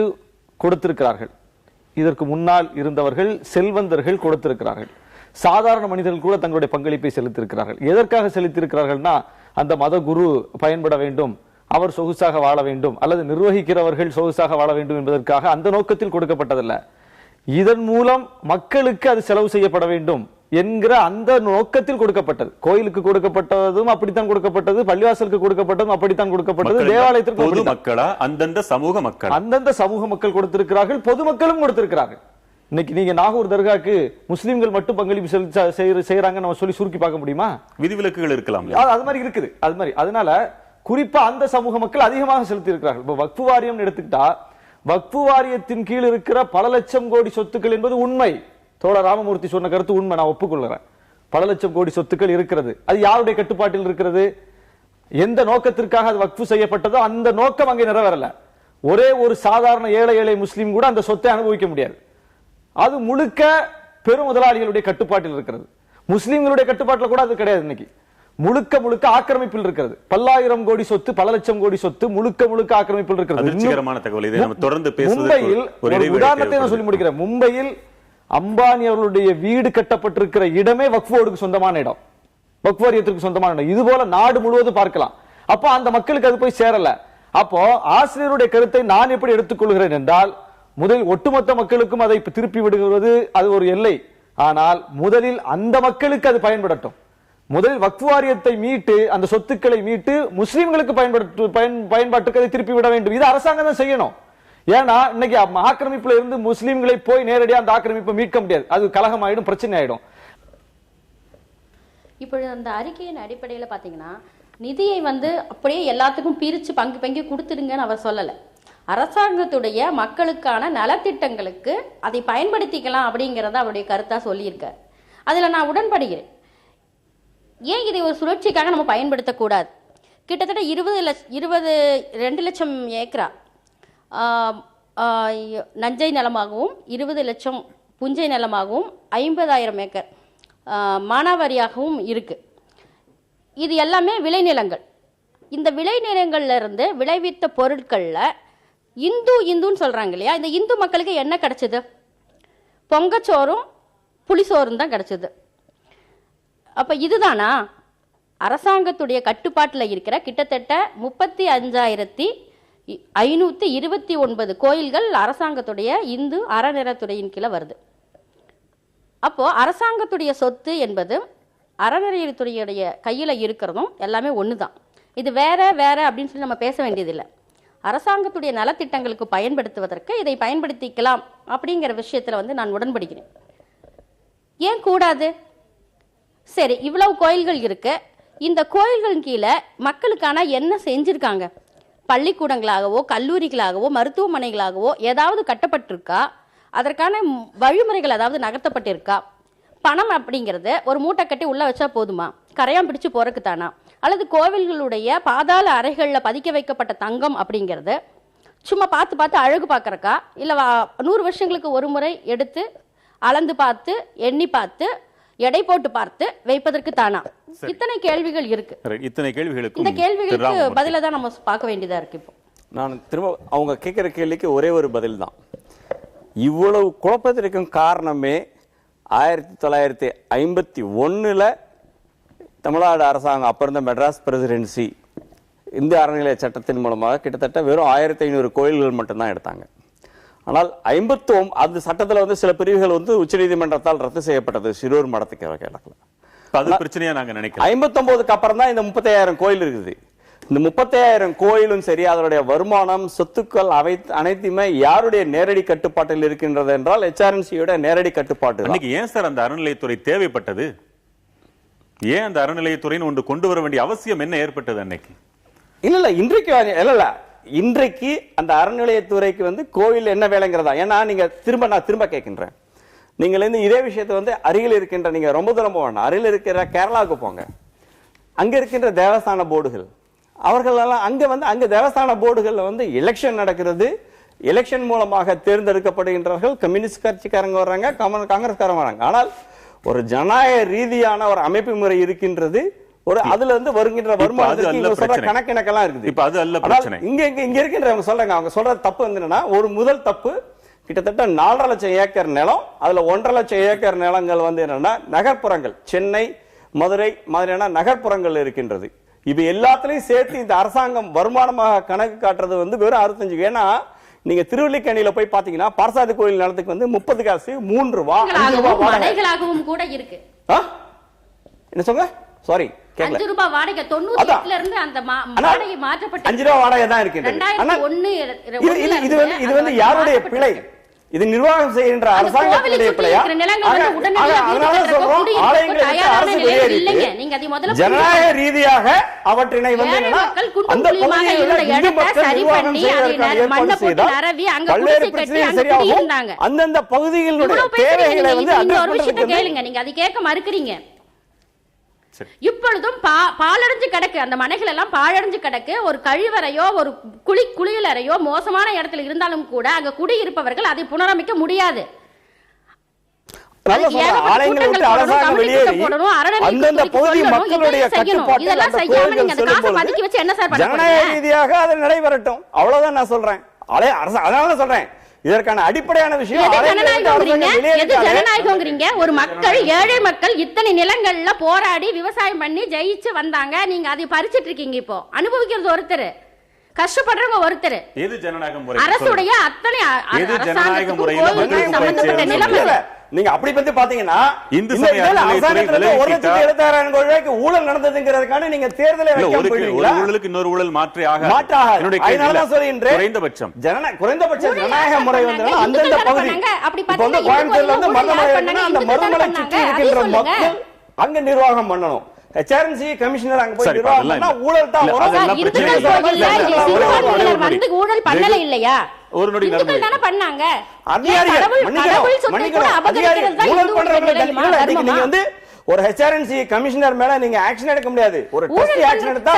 கொடுத்திருக்கிறார்கள், இதற்கு முன்னால் இருந்தவர்கள் செல்வந்தர்கள் கொடுத்திருக்கிறார்கள், சாதாரண மனிதர்கள் கூட தங்களுடைய பங்களிப்பை செலுத்தியிருக்கிறார்கள். எதற்காக செலுத்தியிருக்கிறார்கள்னா, அந்த மத குரு பயன்பட வேண்டும், அவர் சொகுசாக வாழ வேண்டும், அல்லது நிர்வகிக்கிறவர்கள் சொகுசாக வாழ வேண்டும் என்பதற்காக அந்த நோக்கத்தில் கொடுக்கப்பட்டதல்ல. இதன் மூலம் மக்களுக்கு அது செலவு செய்யப்பட வேண்டும் என்கிற அந்த நோக்கத்தில் கொடுக்கப்பட்டது. கோயிலுக்கு கொடுக்கப்பட்டதும் அப்படித்தான் கொடுக்கப்பட்டது, பள்ளிவாசலுக்கு கொடுக்கப்பட்டதும் அப்படித்தான் கொடுக்கப்பட்டது, தேவாலயத்திற்கு மக்களா அந்தந்த சமூக மக்கள் கொடுத்திருக்கிறார்கள், பொதுமக்களும் கொடுத்திருக்கிறார்கள். இன்னைக்கு நீங்க நாகூர் தர்காக்கு முஸ்லிம்கள் மட்டும் பங்களிப்பு செய்யறாங்க நம்ம சொல்லி சுருக்கி பார்க்க முடியுமா? விதிவிலக்குகள் இருக்கலாம், அது மாதிரி இருக்குது. அது மாதிரி அதனால குறிப்பா அந்த சமூக மக்கள் அதிகமாக செலுத்தி இருக்கிறார்கள். இப்ப வக்ஃபு வாரியம் எடுத்துக்கிட்டா, வக்ஃபு வாரியத்தின் கீழ் இருக்கிற பல லட்சம் கோடி சொத்துக்கள் என்பது உண்மை. தோழர் ராமமூர்த்தி சொன்ன கருத்து உண்மை, நான் ஒப்புக்கொள்கிறேன். பல லட்சம் கோடி சொத்துக்கள் இருக்கிறது. அது யாருடைய கட்டுப்பாட்டில் இருக்கிறது? எந்த நோக்கத்திற்காக அது வக்ஃபு செய்யப்பட்டதோ அந்த நோக்கம் அங்கே நிறைவேறல. ஒரே ஒரு சாதாரண ஏழை முஸ்லீம் கூட அந்த சொத்தை அனுபவிக்க முடியாது. அது முழுக்க பெரும் முதலாளிகளுடைய கட்டுப்பாட்டில் இருக்கிறது. முஸ்லிம்களுடைய கட்டுப்பாட்டில் கூட அது கிடையாது. இன்னைக்கு முழுக்க ஆக்கிரமிப்பில் இருக்கிறது. பல்லாயிரம் கோடி சொத்து, பல லட்சம் கோடி சொத்து முழுக்க ஆக்கிரமிப்பில் இருக்கிறது. மும்பையில் உதாரணத்தை நான் சொல்லி முடிக்கிறேன். மும்பையில் அம்பானி அவர்களுடைய வீடு கட்டப்பட்டிருக்கிற இடமே வக்ஃபோர்டுக்கு சொந்தமான இடம், வக்ஃப் வாரியத்திற்கு சொந்தமான இடம். இது போல நாடு முழுவதும் பார்க்கலாம். அப்போ அந்த மக்களுக்கு அது போய் சேரல. அப்போ ஆசிரியருடைய கருத்தை நான் எப்படி எடுத்துக்கொள்கிறேன் என்றால், முதலில் ஒட்டுமொத்த மக்களுக்கும் அதை திருப்பி விடுகிறது அது ஒரு எல்லை. ஆனால் முதலில் அந்த மக்களுக்கு அது பயன்படட்டும். முதலில் வக்ஃப் வாரியத்தை மீட்டு, அந்த சொத்துக்களை மீட்டு முஸ்லிம்களுக்கு பயன்பாட்டுக்கு அதை திருப்பி விட வேண்டும். இது அரசாங்கம் தான் செய்யணும். ஏன்னா இன்னைக்கு ஆக்கிரமிப்புல இருந்து முஸ்லிம்களை போய் நேரடியாக அந்த ஆக்கிரமிப்பை மீட்க முடியாது. அது கலகம் ஆயிடும், பிரச்சனை ஆயிடும். இப்பொழுது அந்த அறிக்கையின் அடிப்படையில் பாத்தீங்கன்னா, நிதியை அப்படியே எல்லாத்துக்கும் பிரிச்சு பங்கு கொடுத்துருங்கன்னு அவர் சொல்லல. அரசாங்கத்துடைய மக்களுக்கான நலத்திட்டங்களுக்கு அதை பயன்படுத்திக்கலாம் அப்படிங்கறத அவருடைய கருத்தா சொல்லியிருக்கார். அதுல நான் உடன்படுகிறேன். ஏன் இதை ஒரு சுழற்சிக்காக நம்ம பயன்படுத்தக்கூடாது? கிட்டத்தட்ட 22 லட்சம் ஏக்கரா நஞ்சை நிலமாகவும் 20 லட்சம் புஞ்சை நிலமாகவும் 50,000 ஏக்கர் மானாவாரியாகவும் இருக்கு. இது எல்லாமே விளைநிலங்கள். இந்த விளைநிலங்கள்ல இருந்து விளைவித்த பொருட்கள்ல இந்துன்னு சொல்றாங்க இல்லையா, இந்த இந்து மக்களுக்கு என்ன கிடைச்சது? பொங்கச்சோறும் புளிசோறும் தான் கிடைச்சது. அப்ப இதுதானா அரசாங்கத்துடைய கட்டுப்பாட்டில் இருக்கிற கிட்டத்தட்ட 35,529 கோயில்கள் அரசாங்கத்துடைய இந்து அறநிலையத்துறையின் கீழே வருது. அப்போ அரசாங்கத்துடைய சொத்து என்பது அறநிலையத்துறையுடைய கையில இருக்கிறதும் எல்லாமே ஒண்ணுதான். இது வேற அப்படின்னு சொல்லி நம்ம பேச வேண்டியதில்லை. அரசாங்கத்துடைய நலத்திட்டங்களுக்கு பயன்படுத்துவதற்கு இதை பயன்படுத்திக்கலாம் அப்படிங்கிற விஷயத்துல நான் உடன்படுகிறேன். ஏன் கூடாது? சரி, இவ்வளவு கோயில்கள் இருக்கு. இந்த கோயில்களின் கீழே மக்களுக்கான என்ன செஞ்சிருக்காங்க? பள்ளிக்கூடங்களாகவோ கல்லூரிகளாகவோ மருத்துவமனைகளாகவோ ஏதாவது கட்டப்பட்டிருக்கா? அதற்கான வழிமுறைகள் ஏதாவது நகர்த்தப்பட்டிருக்கா? பணம் அப்படிங்கிறது ஒரு மூட்டை கட்டி உள்ள வச்சா போதுமா? கரையான் பிடிச்சு போறதுக்கு தானா? அல்லது கோவில்களுடைய பாதாள அறைகளில் பதிக்க வைக்கப்பட்ட தங்கம் அப்படிங்கிறது சும்மா பார்த்து அழகு பார்க்கறக்கா, இல்லை 100 வருஷங்களுக்கு ஒரு முறை எடுத்து அளந்து பார்த்து எண்ணி பார்த்து எடை போட்டு பார்த்து வைப்பதற்கு தானா? இத்தனை கேள்விகள் இருக்கு. இத்தனை கேள்விகளுக்கு இந்த கேள்விகளுக்கு பதில தான் நம்ம பார்க்க வேண்டியதா இருக்கு. இப்போ நான் திரும்ப அவங்க கேட்கிற கேள்விக்கு ஒரே ஒரு பதில் தான். இவ்வளவு குழப்பத்திற்கும் காரணமே 1951 தமிழ்நாடு அரசாங்கம், அப்ப இருந்த மெட்ராஸ் பிரசிடென்சி, இந்திய அறநிலைய சட்டத்தின் மூலமாக கிட்டத்தட்ட வெறும் 1500 கோயில்கள் மட்டும்தான் எடுத்தாங்க. ஆனால் அந்த சட்டத்துல சில பிரிவுகள் உச்சநீதிமன்றத்தால் ரத்து செய்யப்பட்டது. சிரூர் மடத்துக்கு அது பிரச்சனையா நாங்க நினைக்கிறோம். 59க்கு அப்புறம் தான் இந்த 35,000 கோயில் இருக்குது. இந்த 35,000 கோயிலும் சரி, அதனுடைய வருமானம், சொத்துக்கள் அனைத்துமே யாருடைய நேரடி கட்டுப்பாட்டில் இருக்கின்றது என்றால் HRNC-யோட நேரடி கட்டுப்பாட்டு. அன்னைக்கு ஏன் சார் அந்த அறநிலையத்துறை தேவைப்பட்டது? ஏன் அந்த அறநிலையத்துறைன்னு ஒன்று கொண்டு வர வேண்டிய அவசியம் என்ன ஏற்பட்டது அன்னைக்கு? இல்ல இன்றைக்கு அந்த அறநிலையத்துறைக்கு வந்து கோயில் என்ன வேலைங்கிறதா? ஏன்னா நான் திரும்ப கேட்கின்றேன், நீங்கள் இதே விஷயத்தை அருகில் இருக்கின்ற, நீங்க ரொம்ப தூரம் போவேன், அருகில் இருக்கிற கேரளாவுக்கு போங்க, அங்க இருக்கின்ற தேவஸ்தான போர்டுகள், அவர்கள் எல்லாம் அங்க தேவஸ்தான போர்டுகள்ல எலெக்ஷன் நடக்கிறது, எலெக்ஷன் மூலமாக தேர்ந்தெடுக்கப்படுகின்றார்கள், கம்யூனிஸ்ட் கட்சிக்காரங்க வர்றாங்க, காங்கிரஸ்காரங்க வராங்க. ஆனால் ஒரு ஜனநாயக ரீதியான ஒரு அமைப்பு முறை இருக்கின்றது. ஒரு அதுல வருகின்ற வருமானத்துக்கு கணக்கெல்லாம் இருக்குது. இப்ப அது அல்ல பிரச்சனை. இங்க இருக்கின்றவங்க சொல்றாங்க, அவங்க சொல்ற தப்பு என்னன்னா, ஒரு முதல் தப்பு கிட்டத்தட்ட 4.5 லட்சம் ஏக்கர் நிலம், அதுல 1.5 லட்சம் ஏக்கர் நிலங்கள் என்னன்னா நகர்ப்புறங்கள், சென்னை, மதுரை மாதிரியான நகர்ப்புறங்கள் இருக்கின்றது. இது எல்லாத்திலையும் சேர்த்து இந்த அரசாங்கம் வருமானமாக கணக்கு காட்டுறது வெறும் 65. ஏன்னா நீங்க திருவல்லிக்கேணியில போய் பாத்தீங்கன்னா பார்சாதி கோயில் நிலத்துக்கு 30 காசு, 3 ரூபா, 5 ரூபாய் வாடகைகளாகவும் கூட இருக்கு. என்ன சொல்லுங்க? சாரி, 5 ரூபாய் வாடகை 98ல இருந்து அந்த வாடகை மாற்றப்பட்டு 5 ரூபாய் வாடகை தான் இருக்கின்றது. 2001 இது யாருடைய பிழை? இது நிர்வாகம் செய்கின்ற அரசாங்கத்தினுடைய பிழையா? ஜனநாயக ரீதியாக அவற்றினை அந்த பல்வேறு பிரச்சனைகள் சரியாகும். அந்தந்த பகுதிகளுடைய தேவைகளை கேளுங்க, நீங்க அதை கேட்க மறுக்கிறீங்க. இப்பொழுதும் பாலடைஞ்சு கிடக்கு, அந்த மனைகள் எல்லாம் பாழடைஞ்சு கிடக்கு. ஒரு கழிவறையோ ஒரு குளியலறையோ மோசமான இடத்துல இருந்தாலும் கூட அங்க குடியிருப்பவர்கள் அதை புனரமைக்க முடியாது. ஜனநாயக ரீதியாக அதை நடைபெறட்டும், அவ்வளவுதான் நான் சொல்றேன். அதனால சொல்றேன், இதற்கான அடிப்படையான விஷயம் ஜனநாயகம்ங்கிறீங்க. ஒரு மக்கள், ஏழை மக்கள் இத்தனை நிலங்கள்ல போராடி விவசாயம் பண்ணி ஜெயிச்சு வந்தாங்க. நீங்க அதை பறிச்சிட்டு இருக்கீங்க. இப்போ அனுபவிக்கிறது ஒருத்தர், கஷ்டப்படுறவங்க ஒருத்தர். எது ஜனநாயக முறை? அரசுடைய அத்தனை ஜனநாயக முறையில சம்பந்தப்பட்ட நிலைமை. நீங்க அப்படி பத்தி பாத்தீங்கன்னா இந்த அரசாங்கத்துல 1,76,000 கோடி ரூபாய்க்கு ஊழல் நடந்ததுங்கிறதுக்கான நீங்க தேர்தலை ஊழலுக்கு இன்னொரு ஊழல் மாற்றாக குறைந்தபட்சம் ஜனநாயக முறை அந்தந்த பகுதி. கோயம்புத்தூர்ல மருதமலை, அந்த மருதமலை சுற்றி இருக்கின்ற மக்கள் அங்க நிர்வாகம் பண்ணணும். HRNC கமிஷனர் அங்க போய் நிர்வாகம் பண்ணா ஊழல் தான் ஊழல் பண்ணல இல்லையா? ஒரு நொடி தான பண்ணாங்க. நீங்க ஒரு HRNC கமிஷனர் மேல நீங்க ஆக்ஷன் எடுக்க முடியாது. ஒரு டெஸ்ட் ஆக்ஷன் எடுத்தா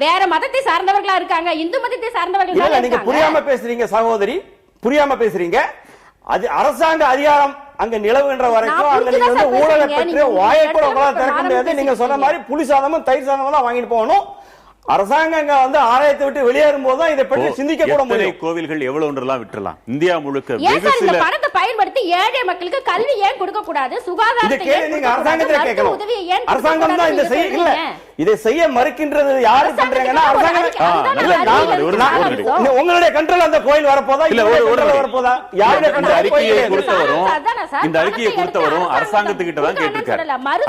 வேற மதத்தை சார்ந்தவர்களா இருக்காங்க, இந்து மதத்தை சார்ந்தவர்கள் இல்ல. நீங்க புரியாம பேசுறீங்க சகோதரி, புரியாம பேசுறீங்க. அது அரசாங்க அதிகாரம் அங்க நிலவுகின்ற வரைக்கும் அங்க நீங்க ஊழலை பற்றி வாயை கூட உங்களால திறக்க முடியாது. நீங்க சொன்ன மாதிரி புலி சாதமும் தயிர் சாதமும் தான் வாங்கிட்டு போகணும். அரசாங்கம் ஆலயத்தை விட்டு வெளியேறும் போதுதான் இதை பற்றி சிந்திக்க கூட முடியும். கோவில்கள் எவ்வளவு ஒன்றெல்லாம் விட்டுறலாம். இந்தியா முழுக்க பணத்தை பயன்படுத்தி ஏழை மக்களுக்கு கல்வி ஏன் கொடுக்க கூடாது? சுகாதாரத்தை நீங்க அரசாங்கத்தை கேட்கணும். அரசாங்கம் தான் இதை செய்ய இல்ல, இதை செய்ய மறுக்கின்றது யாரு பண்றாங்கன்னா அரசாங்கம். உங்களுடைய கண்ட்ரோல் அந்த கோயில் வரப்போதா இல்ல வரப்போதா? யாருடைய இந்த அறிக்கையை கொடுத்தவரும் அரசாங்கத்துக்கிட்ட தான் கேட்டிருக்காரு.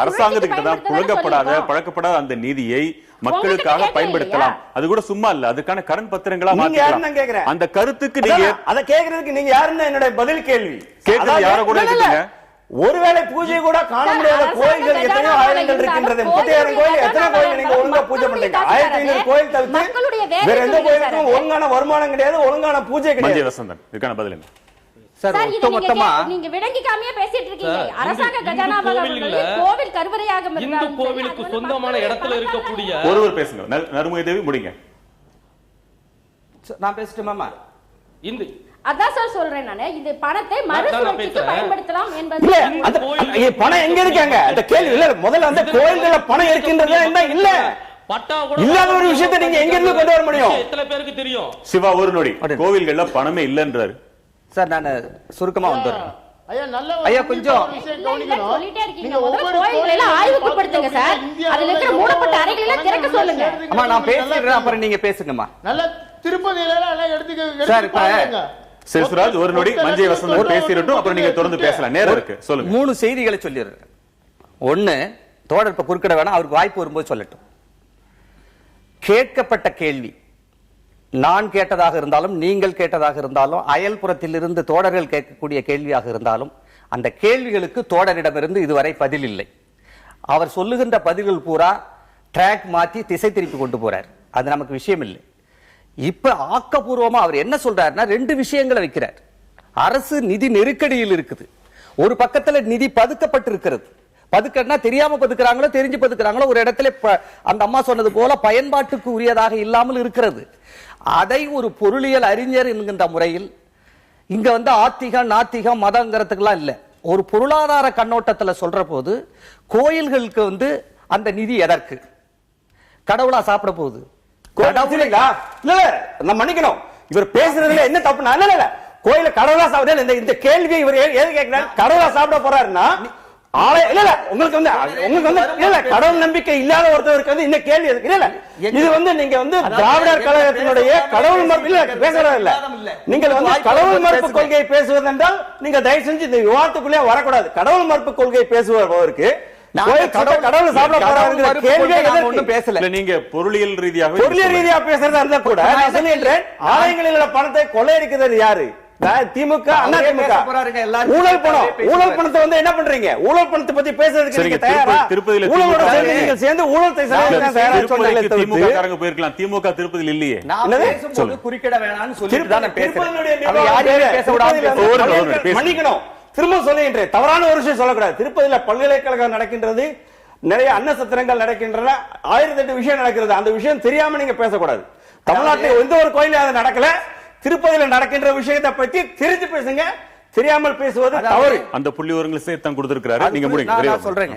அரசாங்கத்துக்கிட்ட தான் புழங்கப்படாத பழக்கப்படாத அந்த நிதியை மக்களுக்காக பயன்படுத்தலாம். அது கூட சும்மா இல்ல, அதுக்கான கடன் பத்திரங்களா மாத்திக்கலாம். அந்த கருத்துக்கு நீங்க அதை கேட்கறதுக்கு நீங்க யாருன்னு என்னுடைய பதில் கேள்வி. கேட்கறது யார கூட கேட்டீங்க? ஒருவேளை பூஜை கூட காண முடியாத கோயில்கள் எத்தனையோ ஆயிரங்கள் இருக்கின்றது. 30,000 கோயில், எத்தனை கோயில் நீங்க ஒழுங்கா பூஜை பண்றீங்க? 1500 கோயில் தவிர்த்து வேற எந்த கோயிலுக்கும் ஒழுங்கான வருமானம் கிடையாது, ஒழுங்கான பூஜை கிடையாது. வசந்தன், இதுக்கான பதில் என்ன? நீங்க விளங்கிக்காமையே பேசிட்டு இருக்கீங்க. அரசாங்க கஜானாவால கோவில் கருவறையாக இந்து கோவிலுக்கு சொந்தமான இடத்துல இருக்கக்கூடிய ஒருவர் பேசுங்க. நறுமுகை தேவி முடிங்க. நான் பேசட்டுமாமா? இந்த அதான் சார் சொல்றேன் நானு. இந்த பணத்தை மறுசுழற்சிக்கு பயன்படுத்தலாம் என்பது பணம் எங்க இருக்காங்க அந்த கேள்வி இல்ல. முதல்ல அந்த கோயில்கள பணம் இருக்கின்றதா என்ன இல்ல? இல்லாத ஒரு விஷயத்தை நீங்க எங்க இருந்து கொண்டு வர முடியும்? எத்தனை பேருக்கு தெரியும்? சிவா ஒரு நொடி. கோவில்கள்ல பணமே இல்லன்றாரு சார். நான் சுருக்கமா வந்துடுறேன். ஐயா கொஞ்சம் சொல்லிட்டே இருக்கீங்க. முதல்ல கோயில்களை ஆய்வுக்குட்படுத்துங்க சார். அதுல இருக்கிற மூடப்பட்ட அறைகளை எல்லாம் திறக்க சொல்லுங்க. அம்மா நான் பேசிடுறேன், அப்புறம் நீங்க பேசுங்கம்மா. நல்ல திருப்பதியில எல்லாம் எடுத்துக்க செல்சுராஜ் ஒரு நொடி. மஞ்சை வசந்தன் பேசிரட்டும், அப்புறம் நீங்க தொடர்ந்து பேசலாம். நேரம் இருக்கு, சொல்லுங்க. 3 செய்திகளை சொல்லிடுறேன். ஒண்ணு, தோழர் இப்ப குறுக்கிட வேணாம், அவருக்கு வாய்ப்பு வரும்போது சொல்லட்டும். கேட்கப்பட்ட கேள்வி, நான் கேட்டதாக இருந்தாலும் நீங்கள் கேட்டதாக இருந்தாலும் அயல்புறத்தில் இருந்து தோழர்கள் கேட்கக்கூடிய கேள்வியாக இருந்தாலும் அந்த கேள்விகளுக்கு தோழரிடமிருந்து இதுவரை பதில் இல்லை. அவர் சொல்லுகின்ற பதில்கள் பூரா ட்ராக் மாற்றி திசை திருப்பி கொண்டு போறார். அது நமக்கு விஷயம் இல்லை. இப்ப ஆக்கப்பூர்வமா அவர் என்ன சொல்றாருன்னா 2 விஷயங்களை வைக்கிறார். அரசு நிதி நெருக்கடியில் இருக்குது. ஒரு பக்கத்துல நிதி பதுக்கப்பட்டிருக்கிறது. பதுக்கன்னா தெரியாம பதுக்குறாங்களோ தெரிஞ்சு பதுக்குறாங்களோ ஒரு இடத்துல அந்த அம்மா சொன்னது போல பயன்பாட்டுக்கு உரியதாக இல்லாமல் இருக்கிறது. அதை ஒரு பொருளியல் அறிஞர் என்கின்ற முறையில் இங்க வந்து ஆத்திகம் நாத்திகம் மதங்கிறதுக்கெல்லாம் இல்ல, ஒரு பொருளாதார கண்ணோட்டத்துல சொல்ற போது கோயில்களுக்கு வந்து அந்த நிதி எதற்கு? கடவுளா சாப்பிட போகுது? மன்னிக்கணும், இவர் பேசுறதுல என்ன தப்புனா கோயில கடவுளா சாப்பிட இந்த கேள்வி இவர் எது கேட்கிறார்? கடவுளா சாப்பிட போறாருன்னா கடவுள் நம்பிக்கை இல்லாத ஒருத்தருக்கு வந்து இந்த கேள்வி இல்ல. இது வந்து நீங்க வந்து திராவிடர் கழகத்தினுடைய கடவுள் மறுப்பு பேசுறது இல்ல. நீங்கள் வந்து கடவுள் மறுப்பு கொள்கையை பேசுவது என்றால் நீங்க தயவு செஞ்சு இந்த விவாதத்துக்குள்ளே வரக்கூடாது. கடவுள் மறுப்பு கொள்கையை பேசுவதற்கு கடவுள் சாப்பிட போறாங்க கேள்வியே ஒன்றும் பேசல. நீங்க பொருளியல் ரீதியாக பேசுறதா இருந்தா கூட நான் சொல்லிடுறேன், ஆலயங்களில் உள்ள பணத்தை கொள்ளையடிக்கிறது யாரு? திமுக, அண்ணா திமுக. ஊழல் பணம், ஊழல் பணத்தை வந்து என்ன பண்றீங்க? ஊழல் பணத்தை பத்தி பேசுறதுக்கு நீங்க தயாரா? ஊழலோட சேர்ந்து நீங்க சேர்ந்து ஊழல் திமுக போயிருக்கலாம். திமுக திருப்பதியில் இல்லையே. குறுக்கிட வேணாம்னு சொல்லிட்டு தான் பேசுறேன். மன்னிக்கணும், திரும்ப சொல்லுகின்றேன், தவறான ஒரு விஷயம் சொல்லக்கூடாது. திருப்பதியில பல்கலைக்கழகம் நடக்கின்றது, நிறைய அன்ன சத்திரங்கள் நடக்கின்றன, 1008 விஷயம் நடக்கிறது. அந்த விஷயம் தெரியாம நீங்க பேசக்கூடாது. தமிழ்நாட்டில் எந்த ஒரு கோயிலும் அது நடக்கல. திருப்பதியில நடக்கின்ற விஷயத்தை பற்றி தெரிஞ்சு பேசுங்க, தெரியாமல் பேசுவது தவறு. அந்த புள்ளி விவரங்களை சேர்த்து கொடுத்திருக்கிறாரு. நீங்க முடிங்க. நான் சொல்றேன்,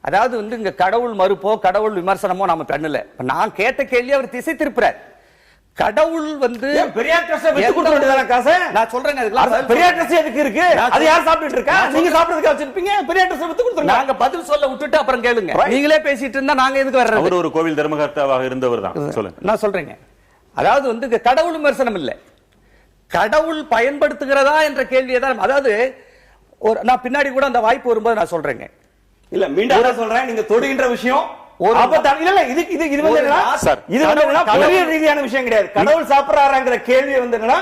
அதாவது வந்து இங்க கடவுள் மறுப்போ கடவுள் விமர்சனமோ நம்ம பண்ணல. நான் கேட்ட கேள்வி அவர் திசை திருப்புறார். கடவுள் வந்து பெரியார் ட்ரஸ்ட் வித்து கொடுக்க வேண்டியதான காசு? நான் சொல்றேன், பெரியார் ட்ரஸ்ட் எதுக்கு இருக்கு? அது யார் சாப்பிட்டுட்டு இருக்கா? நீங்க சாப்பிடுறதுக்கு வச்சிருப்பீங்க. பெரியார் ட்ரஸ்ட் வித்து கொடுத்துருங்க. நாங்க பதில் சொல்ல விட்டுட்டு அப்புறம் கேளுங்க. நீங்களே பேசிட்டு இருந்தா நாங்க எதுக்கு வர்றது? அவர் ஒரு கோவில் தர்மகர்த்தாவாக இருந்தவர் தான். சொல்லுங்க. நான் சொல்றேங்க, அதாவது வந்து கடவுள் விமர்சனம் இல்ல, கடவுள் பயன்படுத்துகிறதா என்ற கேள்வியை தான். அதாவது நான் பின்னாடி கூட அந்த வாய்ப்பு வரும்போது நான் சொல்றேங்க. இல்ல மீண்டும் சொல்றேன், நீங்க தொடுகின்ற விஷயம் பொருளியல் ரீதியான விஷயம் கிடையாது. கடவுள் சாப்பிடுறாங்கிற கேள்வி வந்து என்னன்னா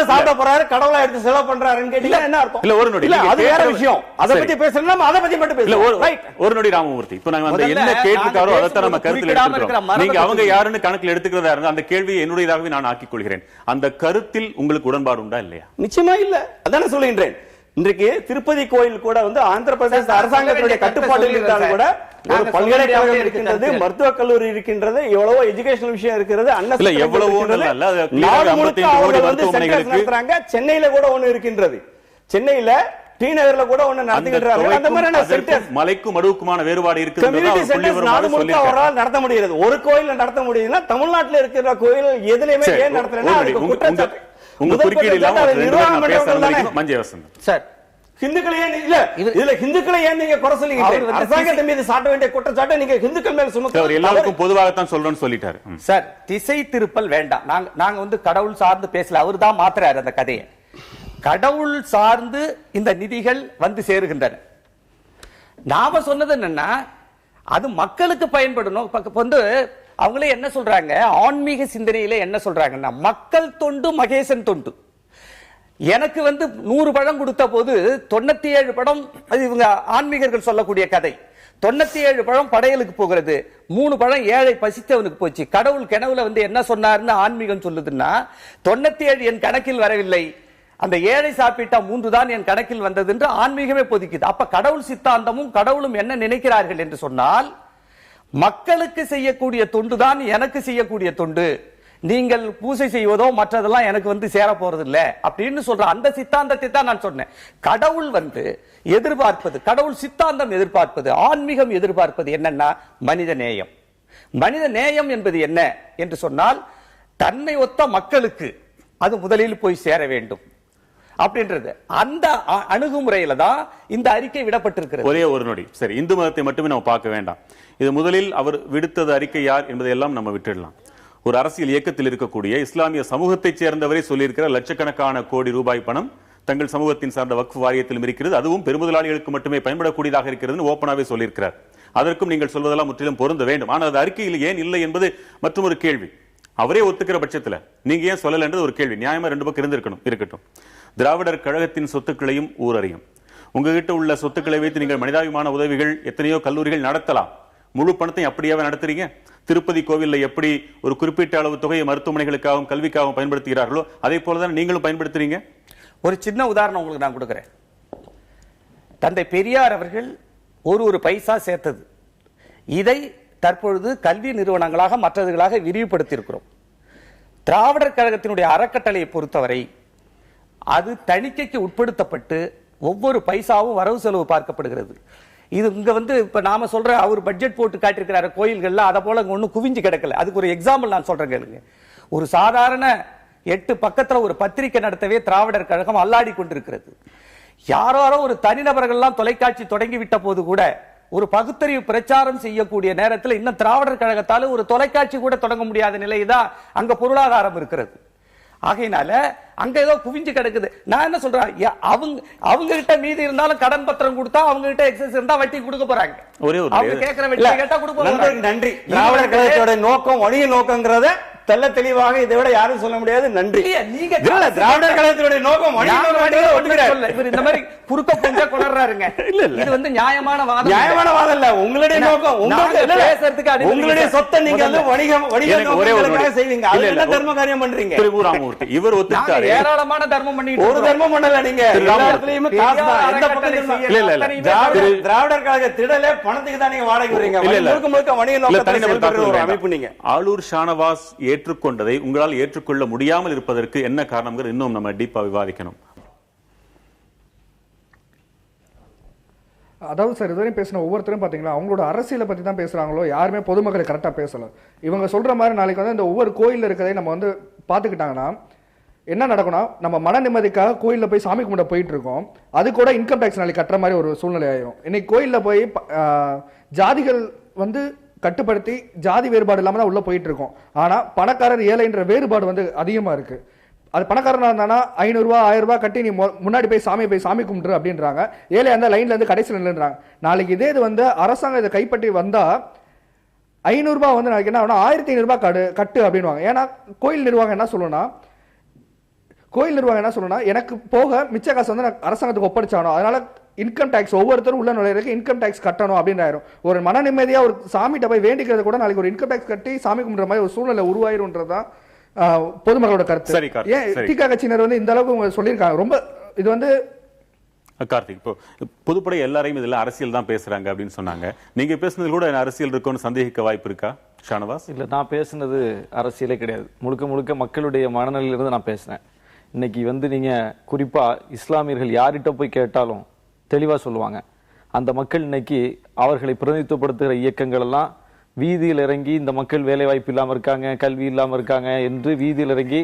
சாப்பிட போறாரு, கடவுளா எடுத்து செலவு பண்றாருன்னு கேட்டீங்கன்னா என்ன அர்த்தம்? இல்ல ஒரு நொடி, அது வேற விஷயம். அதை பத்தி பேசணும், அதை பத்தி மட்டும் பேசலாம். ஒரு நொடி ராமமூர்த்தி, இப்ப நாங்க அந்த என்ன கேட்டிருக்காரோ அதைத்தான் நம்ம கருத்தில் எடுத்துக்கிறோம். நீங்க அவங்க யாருன்னு கணக்கில் எடுத்துக்கிறதா இருந்தா அந்த கேள்வியை என்னுடையதாகவே நான் ஆக்கிக் கொள்கிறேன். அந்த கருத்தில் உங்களுக்கு உடன்பாடு உண்டா இல்லையா? நிச்சயமா இல்ல, அதான சொல்லுகின்றேன். இன்றைக்கு திருப்பதி கோயில் கூட வந்து ஆந்திர பிரதேச அரசாங்கத்தினுடைய கட்டுப்பாட்டில் இருந்தாலும் கூட ஒரு பல்கலைக்கழகம் இருக்கின்றது, மருத்துவக் கல்லூரி இருக்கின்றது, எவ்வளவோ எஜுகேஷனல் விஷயம் இருக்கிறது. சென்னையில கூட ஒண்ணு இருக்கின்றது. சென்னையில டி நகர்ல கூட ஒண்ணு நடத்துகின்றார்கள். அந்த மாதிரி மலைக்கும் மடுவுக்குமான வேறுபாடு இருக்குது. நடத்த முடியாது. ஒரு கோயில் நடத்த முடியுதுன்னா தமிழ்நாட்டில் இருக்கிற கோயில் எதுலையுமே ஏன் நடத்துறேன்னா உங்க குறுக்கீடு இல்லாம சார் ஹிந்துக்களை ஏன் இல்ல இதுல ஹிந்துக்களை ஏன் நீங்க குறை சொல்லுங்க? அரசாங்கத்தின் மீது சாட்ட வேண்டிய குற்றச்சாட்டை நீங்க ஹிந்துக்கள் மேல சுமத்துறீங்க. எல்லாருக்கும் பொதுவாகத்தான் சொல்றேன்னு சொல்லிட்டாரு சார். திசை திருப்பல் வேண்டாம். நாங்க வந்து கடவுள் சார்ந்து பேசல, அவர் தான் மாத்துறாரு அந்த கதையை. கடவுள் சார்ந்து இந்த நிதிகள் வந்து சேருகின்றன. நாம சொன்னது என்னன்னா அது மக்களுக்கு பயன்படணும். வந்து அவங்களே என்ன சொல்றாங்க, ஆன்மீக சிந்தனையில என்ன சொல்றாங்கன்னா மக்கள் தொண்டு மகேசன் தொண்டு. எனக்கு வந்து 100 பழம் கொடுத்த போது 97 பழம், இவங்க ஆன்மீகர்கள் சொல்லக்கூடிய கதை, 97 பழம் படையலுக்கு போகிறது, 3 பழம் ஏழை பசித்தவனுக்கு போச்சு. கடவுள் கனவுல வந்து என்ன சொன்னார்னு ஆன்மீகம் சொல்லுதுன்னா 97 என் கணக்கில் வரவில்லை, அந்த ஏழை சாப்பிட்டா 3 தான் என் கணக்கில் வந்தது என்று ஆன்மீகமே பொதிக்குது. அப்ப கடவுள் சித்தாந்தமும் கடவுளும் என்ன நினைக்கிறார்கள் என்று சொன்னால் மக்களுக்கு செய்யக்கூடிய தொண்டுதான் எனக்கு செய்யக்கூடிய தொண்டு, நீங்கள் பூசை செய்வதோ மற்றதெல்லாம் எனக்கு வந்து சேர போறது இல்ல அப்படின்னு சொல்ற அந்த சித்தாந்தத்தை தான் நான் சொன்னேன். கடவுள் வந்து எதிர்பார்ப்பது, கடவுள் சித்தாந்தம் எதிர்பார்ப்பது, ஆன்மீகம் எதிர்பார்ப்பது என்னன்னா மனித நேயம். மனித நேயம் என்பது என்ன என்று சொன்னால் தன்னை ஒத்த மக்களுக்கு அது முதலில் போய் சேர வேண்டும் அப்படின்றது. அந்த அணுகுமுறையில தான் இந்த அறிக்கை விடப்பட்டிருக்கிறது. ஒரே ஒரு நொடி சரி, இந்து மதத்தை மட்டுமே நம்ம பார்க்க வேண்டாம். இது முதலில் அவர் விடுத்தது அறிக்கை யார் என்பதையெல்லாம் நம்ம விட்டுடலாம். ஒரு அரசியல் இயக்கத்தில் இருக்கக்கூடிய இஸ்லாமிய சமூகத்தைச் சேர்ந்தவரை சொல்லியிருக்கிற லட்சக்கணக்கான கோடி ரூபாய் பணம் தங்கள் சமூகத்தின் சார்ந்த வக்ஃப் வாரியத்திலும் இருக்கிறது, அதுவும் பெருமுதலாளிகளுக்கு மட்டுமே பயன்படக்கூடியதாக இருக்கிறது ஓப்பனாவே சொல்லியிருக்கிறார். அதற்கும் நீங்கள் சொல்வதெல்லாம் முற்றிலும் பொருந்த வேண்டும். ஆனால் அது அறிக்கையில் ஏன் இல்லை என்பது மற்றும் ஒரு கேள்வி. அவரே ஒத்துக்கிற பட்சத்தில் நீங்க ஏன் சொல்லல என்றது ஒரு கேள்வி. நியாயமா ரெண்டு பக்கம் இருக்கட்டும். திராவிடர் கழகத்தின் சொத்துக்களையும் ஊரறியும். உங்ககிட்ட உள்ள சொத்துக்களை வைத்து நீங்கள் மனிதாபிமான உதவிகள் எத்தனையோ கல்லூரிகள் நடத்தலாம். முழு பணத்தையும் அப்படியாவே நடத்துறீங்க. திருப்பதி கோவில்ல எப்படி ஒரு குறிப்பிட்ட அளவு தொகையை மருத்துவமனைகளுக்காகவும் கல்விக்காகவும் பயன்படுத்துகிறார்களோ அதே போலதான் நீங்களும் பயன்படுத்துறீங்க. ஒரு சின்ன உதாரணம் உங்களுக்கு நான் கொடுக்கிறேன். தந்தை பெரியார் அவர்கள் ஒரு பைசா சேர்த்தது, இதை தற்பொழுது கல்வி நிறுவனங்களாக மற்றதுகளாக விரிவுபடுத்தியிருக்கிறோம். திராவிடர் கழகத்தினுடைய அறக்கட்டளையை பொறுத்தவரை அது தணிக்கைக்கு உட்படுத்தப்பட்டு ஒவ்வொரு பைசாவும் வரவு செலவு பார்க்கப்படுகிறது. இது இங்க இப்ப நாம சொல்ற அவர் பட்ஜெட் போட்டு காட்டியிருக்கிறாரு கோயில்கள்ல, அதை போல ஒன்னும் குவிஞ்சு கிடக்கல. அதுக்கு ஒரு எக்ஸாம்பிள் நான் சொல்றேன் கேளுங்க. ஒரு சாதாரண 8 பக்கத்துல ஒரு பத்திரிகை நடத்தவே திராவிடர் கழகம் அல்லாடி கொண்டிருக்கிறது. யாரோ ஒரு தனிநபர்கள்லாம் தொலைக்காட்சி தொடங்கி விட்ட போது கூட ஒரு பகுத்தறிவு பிரச்சாரம் செய்யக்கூடிய நேரத்தில் இன்னும் திராவிடர் கழகத்தால ஒரு தொலைக்காட்சி கூட தொடங்க முடியாத நிலைதான் அங்க பொருளாதாரம் இருக்கிறது. ஆகையினால அங்க ஏதோ குவிஞ்சு கிடக்குது. நான் என்ன சொல்றேன், அவங்க கிட்ட மீதி இருந்தாலும் கடன் பத்திரம் கொடுத்தா அவங்க கிட்ட எக்ஸஸ் இருந்தா வட்டி கொடுக்க போறாங்க. அவங்க கேட்கிற வட்டி கேட்டா கொடுக்க போறாங்க. நன்றி. திராவிடர் கழகத்தோட நோக்கம் வணிக நோக்கங்கிறத தெல்ல தெளிவாக இதை விட யாரும் சொல்ல முடியாது. நன்றி. நீங்க திராவிடர் கழகத்தினுடைய நோக்கம் இந்த மாதிரி குறுக்க கொஞ்சம் கொணர்றாருங்க. இது நியாயமான வாதம். நியாயமான வாதம் இல்ல. உங்களுடைய நோக்கம் உங்களுடைய சொத்தை நீங்க வணிக செய்வீங்க. அது என்ன தர்ம காரியம் பண்றீங்க? இவர் ஒத்துக்கிட்டாரு. ஏராளமான தர்மம் பண்ணிட்டு ஒரு தர்மம் பண்ணல. நீங்க திராவிடர் கழக திடலே பணத்துக்கு தான் நீங்க வாடகை விடுறீங்க. முழுக்க முழுக்க வணிக நோக்கத்தை ஒரு அமைப்பு. நீங்க ஆளூர் ஷானவாஸ் ஏற்றுக்கொண்டதை உங்களால் ஏற்றுக்கொள்ள முடியாமல் இருப்பதற்கு என்ன காரணம் இன்னும் நம்ம டீப்பா விவாதிக்கணும். அதாவது சார், இதுவரையும் பேசின ஒவ்வொருத்தரும் பாத்தீங்களா அவங்களோட அரசியலை பத்தி தான் பேசுறாங்களோ, யாருமே பொதுமக்களை கரெக்டா பேசல. இவங்க சொல்ற மாதிரி நாளைக்கு இந்த ஒவ்வொரு கோயில்ல இருக்கிறதை நம்ம பாத்துக்கிட்டாங்கன்னா என்ன நடக்கும்னா, நம்ம மன நிம்மதிக்காக கோயில்ல போய் சாமி கும்பிட போயிட்டு இருக்கோம், அது கூட இன்கம் டேக்ஸ் நாளைக்கு கட்டுற மாதிரி ஒரு சூழ்நிலை ஆயிரும். இன்னைக்கு கோயில்ல போய் ஜாதிகள் கட்டுப்படுத்தி ஜாதி வேறுபாடு இல்லாம தான் உள்ள போயிட்டு இருக்கோம். ஆனா பணக்காரர் ஏழைன்ற வேறுபாடு அதிகமா இருக்கு. அது பணக்காரனா இருந்தானா 500 ரூபாய் 1000 ரூபாய் கட்டி நீ முன்னாடி போய் சாமி கும்பிட்டு அப்படின்றாங்க. ஏழையா இருந்தா லைன்ல இருந்து கடைசியில் நின்றுறாங்க. நாளைக்கு இதே இது அரசாங்கம் இதை கைப்பற்றி வந்தா 500 ரூபாய் நாளைக்கு என்ன 1500 ரூபாய் கட்டு அப்படின்வாங்க. ஏன்னா கோயில் நிர்வாகம் என்ன சொல்லணும்னா எனக்கு போக மிச்ச காசு நான் அரசாங்கத்துக்கு ஒப்படைச்சானோ, அதனால இன்கம் டாக்ஸ் ஒவ்வொருத்தரும் உள்ள நுழையிறதுக்கு இன்கம் டாக்ஸ் கட்டணும் அப்படின்னு ஆயிரும். ஒரு மன நிம்மதியா ஒரு சாமிகிட்ட போய் வேண்டிக்கிறது கூட நாளைக்கு ஒரு இன்கம் டாக்ஸ் கட்டி சாமி கும்பிடுற மாதிரி ஒரு சூழ்நிலை உருவாயிரும்ன்றதுதான் பொதுமக்களோட கருத்து. ஏன் திக கட்சியினர் இந்த அளவுக்கு சொல்லியிருக்காங்க. ரொம்ப இது கார்த்திக், இப்போ பொதுப்படை எல்லாரையும் இதுல அரசியல் தான் பேசுறாங்க அப்படின்னு சொன்னாங்க. நீங்க பேசுனது கூட அரசியல் இருக்குன்னு சந்தேகிக்க வாய்ப்பு இருக்கா ஷானவாஸ்? இல்ல, நான் பேசுனது அரசியலே கிடையாது. முழுக்க முழுக்க மக்களுடைய மனநிலையிலிருந்து நான் பேசுறேன். இன்னைக்கு நீங்க குறிப்பா இஸ்லாமியர்கள் யார்கிட்ட போய் கேட்டாலும் தெளிவா சொல்லுவாங்க. அந்த மக்கள் இன்னைக்கு அவர்களை பிரதிநிதித்துவப்படுத்துகிற இயக்கங்கள் எல்லாம் வீதியில் இறங்கி இந்த மக்கள் வேலை வாய்ப்பு இல்லாம இருக்காங்க, கல்வி இல்லாம இருக்காங்க என்று வீதியில் இறங்கி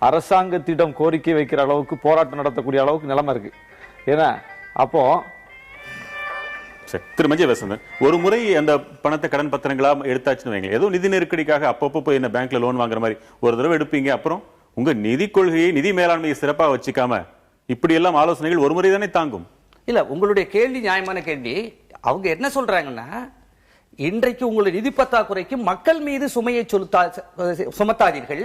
அரசாங்கத்திடம் கோரிக்கை வைக்கிற அளவுக்கு போராட்டம் நடத்தக்கூடிய அளவுக்கு நிலைமை இருக்கு. ஏன்னா அப்போ திரு மஞ்சள் வசந்தன், ஒரு முறை அந்த பணத்தை கடன் பத்திரங்களா எடுத்தாச்சுன்னு வைங்க, ஏதோ நிதி நெருக்கடிக்காக அப்பப்போ போய் என்ன பேங்க்ல லோன் வாங்குற மாதிரி ஒரு தடவை எடுப்பீங்க. அப்புறம் உங்க நிதி கொள்கையை நிதி மேலாண்மையை சிறப்பாக வச்சுக்காம இப்படி எல்லாம் ஆலோசனைகள் ஒரு முறை தானே தாங்கும். இல்ல, உங்களுடைய கேள்வி நியாயமான கேள்வி. அவங்க என்ன சொல்றாங்கன்னா, இன்றைக்கு உங்களுடைய நிதி பற்றாக்குறைக்கு மக்கள் மீது சுமையை சுமத்தாதீர்கள்,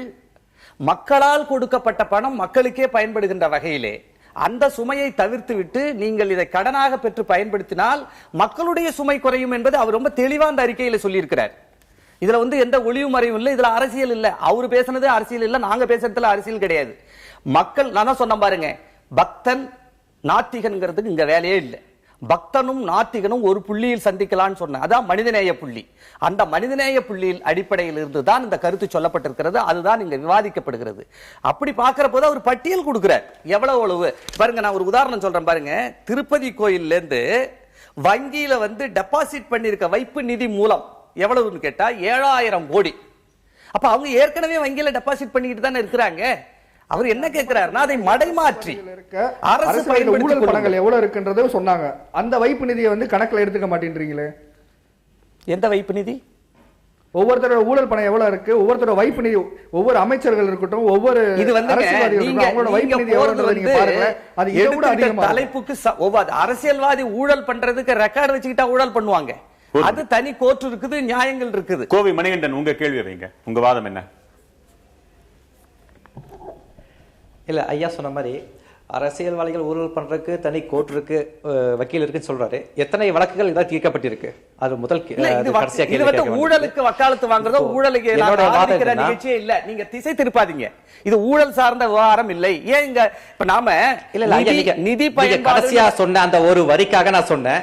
மக்களால் கொடுக்கப்பட்ட பணம் மக்களுக்கே பயன்படுகின்ற வகையிலே அந்த சுமையை தவிர்த்து விட்டு நீங்கள் இதை கடனாக பெற்று பயன்படுத்தினால் மக்களுடைய சுமை குறையும் என்பது அவர் ரொம்ப தெளிவான அறிக்கையில சொல்லியிருக்கிறார். இதுல எந்த ஒளிவு மறைவும் இல்லை, இதுல அரசியல் இல்ல. அவரு பேசுனது அரசியல் இல்ல, நாங்க பேசுறதுல அரசியல் கிடையாது. மக்கள், நான் தான் சொன்ன பாருங்க, பக்தன் நாத்திகன்கிறதுக்கு இங்க வேலையே இல்லை. பக்தனும் நாத்திகனும் ஒரு புள்ளியில் சந்திக்கலான்னு சொன்ன, அதான் மனிதநேய புள்ளி. அந்த மனிதநேய புள்ளியில் அடிப்படையில் இருந்து தான் இந்த கருத்து சொல்லப்பட்டிருக்கிறது. அதுதான் இங்க விவாதிக்கப்படுகிறது. அப்படி பார்க்கிற போது அவர் பட்டியல் கொடுக்கிறார் எவ்வளவு பாருங்க. நான் ஒரு உதாரணம் சொல்றேன் பாருங்க. திருப்பதி கோயில்ல இருந்து வங்கியில டெபாசிட் பண்ணிருக்க வைப்பு நிதி மூலம் எவ்வளவுன்னு கேட்டா 7000 கோடி. அப்ப அவங்க ஏற்கனவே வங்கியில டெபாசிட் பண்ணிட்டு தானே இருக்கிறாங்க. அவர் என்ன கேட்கிறாருன்னா, அதை மடைமாற்றி அரசு ஊழல் பணங்கள் எவ்வளவு இருக்குன்றதை சொன்னாங்க. அந்த வைப்பு நிதியை கணக்குல எடுத்துக்க மாட்டேன்றீங்களே. எந்த வைப்பு நிதி? ஒவ்வொருத்தரோட ஊழல் பணம் எவ்வளவு இருக்கு, ஒவ்வொருத்தரோட வைப்பு நிதி, ஒவ்வொரு அமைச்சர்கள் இருக்கட்டும், ஒவ்வொரு இது வந்து அரசியல்வாதிகள் இருக்கட்டும், அவங்களோட வைப்பு நிதி எவ்வளவு நீங்க பாருங்க. அது இதை விட அதிகமா தலைப்புக்கு ஒவ்வொரு அரசியல்வாதி ஊழல் பண்றதுக்கு ரெக்கார்டு வச்சுக்கிட்டா ஊழல் பண்ணுவாங்க. அது தனி கோர்ட் இருக்குது, நியாயங்கள் இருக்குது. கோவை மணிகண்டன், உங்க கேள்வி வைங்க, உங்க வாதம் என்ன? இல்ல ஐயா சொன்ன மாதிரி அரசியல்வாதிகள் ஊழல் பண்றதுக்கு தனி கோர்ட் இருக்கு, வக்கீல் இருக்குன்னு சொல்றாரு. எத்தனை வழக்குகள் இதான் தீர்க்கப்பட்டிருக்கு? அது முதல் ஊழலுக்கு வக்காலத்து வாங்குறதோ ஊழலுக்கு நிகழ்ச்சியே இல்ல. நீங்க திசை திருப்பாதீங்க. இது ஊழல் சார்ந்த விவகாரம் இல்லை. ஏன் இங்க இப்ப நாம நிதி கடைசியா சொன்ன அந்த ஒரு வரிக்காக நான் சொன்னேன்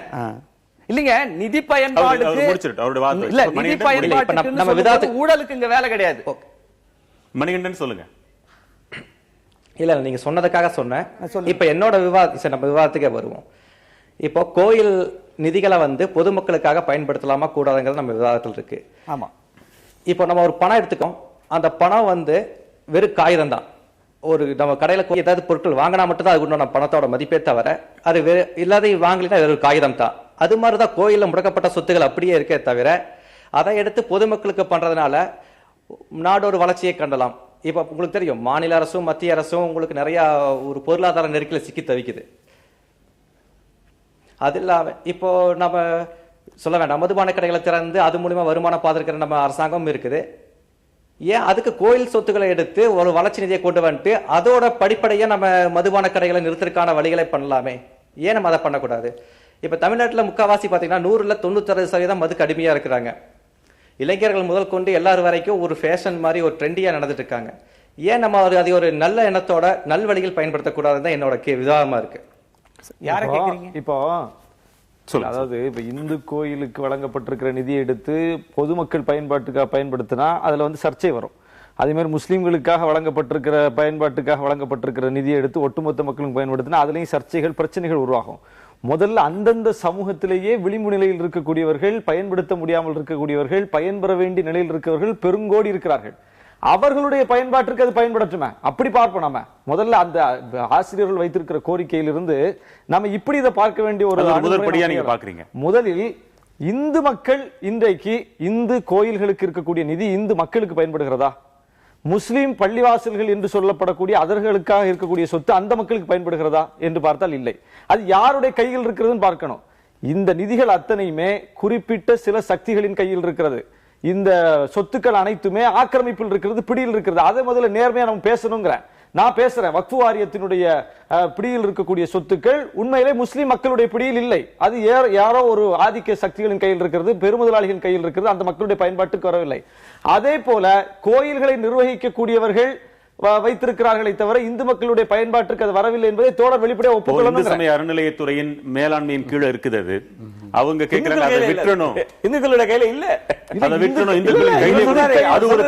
இல்லைங்க, நிதி பயன்பாடுக்கு இல்ல, நிதி பயன்பாடு நம்ம விதத்துக்கு ஊழலுக்கு இங்க வேலை கிடையாது. மணிகண்டன் சொல்லுங்க. இல்ல நீங்க சொன்னதுக்காக சொன்னேன். இப்ப என்னோட நம்ம விவாதத்துக்கே வருவோம். இப்போ கோயில் நிதிகளை வந்து பொதுமக்களுக்காக பயன்படுத்தலாமா கூடாதுங்கிறது நம்ம விவாதத்தில் இருக்கு. ஆமா. இப்போ நம்ம ஒரு பணம் எடுத்துக்கோம், அந்த பணம் வந்து வெறும் காகிதம் தான். ஒரு நம்ம கடையில ஏதாவது பொருட்கள் வாங்கினா மட்டும்தான் அதுக்கு நம்ம பணத்தோட மதிப்பே தவிர அது இல்லாத வாங்கலாம் வெறும் காகிதம் தான். அது மாதிரிதான் கோயிலில் முடக்கப்பட்ட சொத்துக்கள் அப்படியே இருக்கே தவிர அதை எடுத்து பொதுமக்களுக்கு பண்றதுனால நாடோட வளர்ச்சியை கண்டலாம். இப்ப உங்களுக்கு தெரியும், மாநில அரசும் மத்திய அரசும் உங்களுக்கு நிறைய ஒரு பொருளாதார நெருக்கடியில் சிக்கி தவிக்குது. அது இல்லாம இப்போ நம்ம சொல்ல வேண்டாம், மதுபான கடைகளை திறந்து அது மூலியமா வருமானம் பார்த்துருக்கிற நம்ம அரசாங்கம் இருக்குது. ஏன் அதுக்கு கோயில் சொத்துக்களை எடுத்து ஒரு வளர்ச்சி நிதியை கொண்டு வந்துட்டு அதோட படிப்படையா நம்ம மதுபான கடைகளை நிறுத்துறதுக்கான வழிகளை பண்ணலாமே? ஏன் நம்ம அதை பண்ணக்கூடாது? இப்ப தமிழ்நாட்டில் முக்காவாசி பாத்தீங்கன்னா 100ல் 96% மதுக்கு அடிமையா இருக்கிறாங்க. இளைஞர்கள் முதல் கொண்டு எல்லாரும் வரைக்கும் ஒரு ஃபேஷன் மாதிரி ஒரு ட்ரெண்டியா நடந்துட்டு இருக்காங்க. ஏன் நம்ம அதை ஒரு நல்ல எண்ணத்தோட நல்வழியில் பயன்படுத்தக்கூடாதுன்னு என்னோட விவாதமா இருக்கு. யார கேக்குறீங்க? இப்போ அதாவது இப்ப இந்து கோயிலுக்கு வழங்கப்பட்டிருக்கிற நிதியை எடுத்து பொதுமக்கள் பயன்பாட்டுக்காக பயன்படுத்தினா அதுல வந்து சர்ச்சை வரும். அதே மாதிரி முஸ்லீம்களுக்காக வழங்கப்பட்டிருக்கிற பயன்பாட்டுக்காக வழங்கப்பட்டிருக்கிற நிதியை எடுத்து ஒட்டுமொத்த மக்களுக்கு பயன்படுத்தினா அதுலயும் சர்ச்சைகள் பிரச்சனைகள் உருவாகும். முதல்ல அந்தந்த சமூகத்திலேயே விளிம்பு நிலையில் இருக்கக்கூடியவர்கள், பயன்படுத்த முடியாமல் இருக்கக்கூடியவர்கள், பயன்பெற வேண்டிய நிலையில் இருக்கிறவர்கள் பெருங்கோடி இருக்கிறார்கள். அவர்களுடைய பயன்பாட்டிற்கு அது பயன்படுத்துமே, அப்படி பார்ப்போம். நம்ம முதல்ல அந்த ஆசிரியர்கள் வைத்திருக்கிற கோரிக்கையிலிருந்து நம்ம இப்படி இதை பார்க்க வேண்டிய ஒரு முதற்படியா நீங்க பாக்குறீங்க. முதலில் இந்து மக்கள் இன்றைக்கு இந்து கோயில்களுக்கு இருக்கக்கூடிய நிதி இந்து மக்களுக்கு பயன்படுகிறதா? முஸ்லீம் பள்ளிவாசல்கள் என்று சொல்லப்படக்கூடிய அதர்களுக்காக இருக்கக்கூடிய சொத்து அந்த மக்களுக்கு பயன்படுகிறதா என்று பார்த்தால் இல்லை. அது யாருடைய கையில் இருக்கிறதுன்னு பார்க்கணும். இந்த நிதிகள் அத்தனையுமே குறிப்பிட்ட சில சக்திகளின் கையில் இருக்கிறது. இந்த சொத்துக்கள் அனைத்துமே ஆக்கிரமிப்பில் இருக்கிறது, பிடியில் இருக்கிறது. அதை முதல்ல நேர்மையா நம்ம பேசணுங்கிற நான் பேசுறேன். வக்ஃபு வாரியத்தினுடைய பிடியில் இருக்கக்கூடிய சொத்துக்கள் உண்மையிலே முஸ்லிம் மக்களுடைய பிடியில் இல்லை. அது யாரோ ஒரு ஆதிக்க சக்திகளின் கையில் இருக்கிறது, பெருமுதலாளிகளின் கையில் இருக்கிறது, அந்த மக்களுடைய பயன்பாட்டுக்கு வரவில்லை. அதே போல கோயில்களை நிர்வகிக்கக்கூடியவர்கள் வைத்திருக்கிறார்களே தவிர இந்து மக்களுடைய பயன்பாட்டுக்கு அது வரவில்லை என்பதை தோழர் வெளிப்படையாக ஒப்புக்கொள்ளணும். சமய அறநிலையத்துறையின் மேலாண்மையின் கீழே இருக்குது. அது அவங்க கேட்கிறாங்க, அதை விற்றணும். இந்துக்களுடைய கையில இல்ல, அதை விற்றணும். இந்துக்களின் கையில அது ஒரு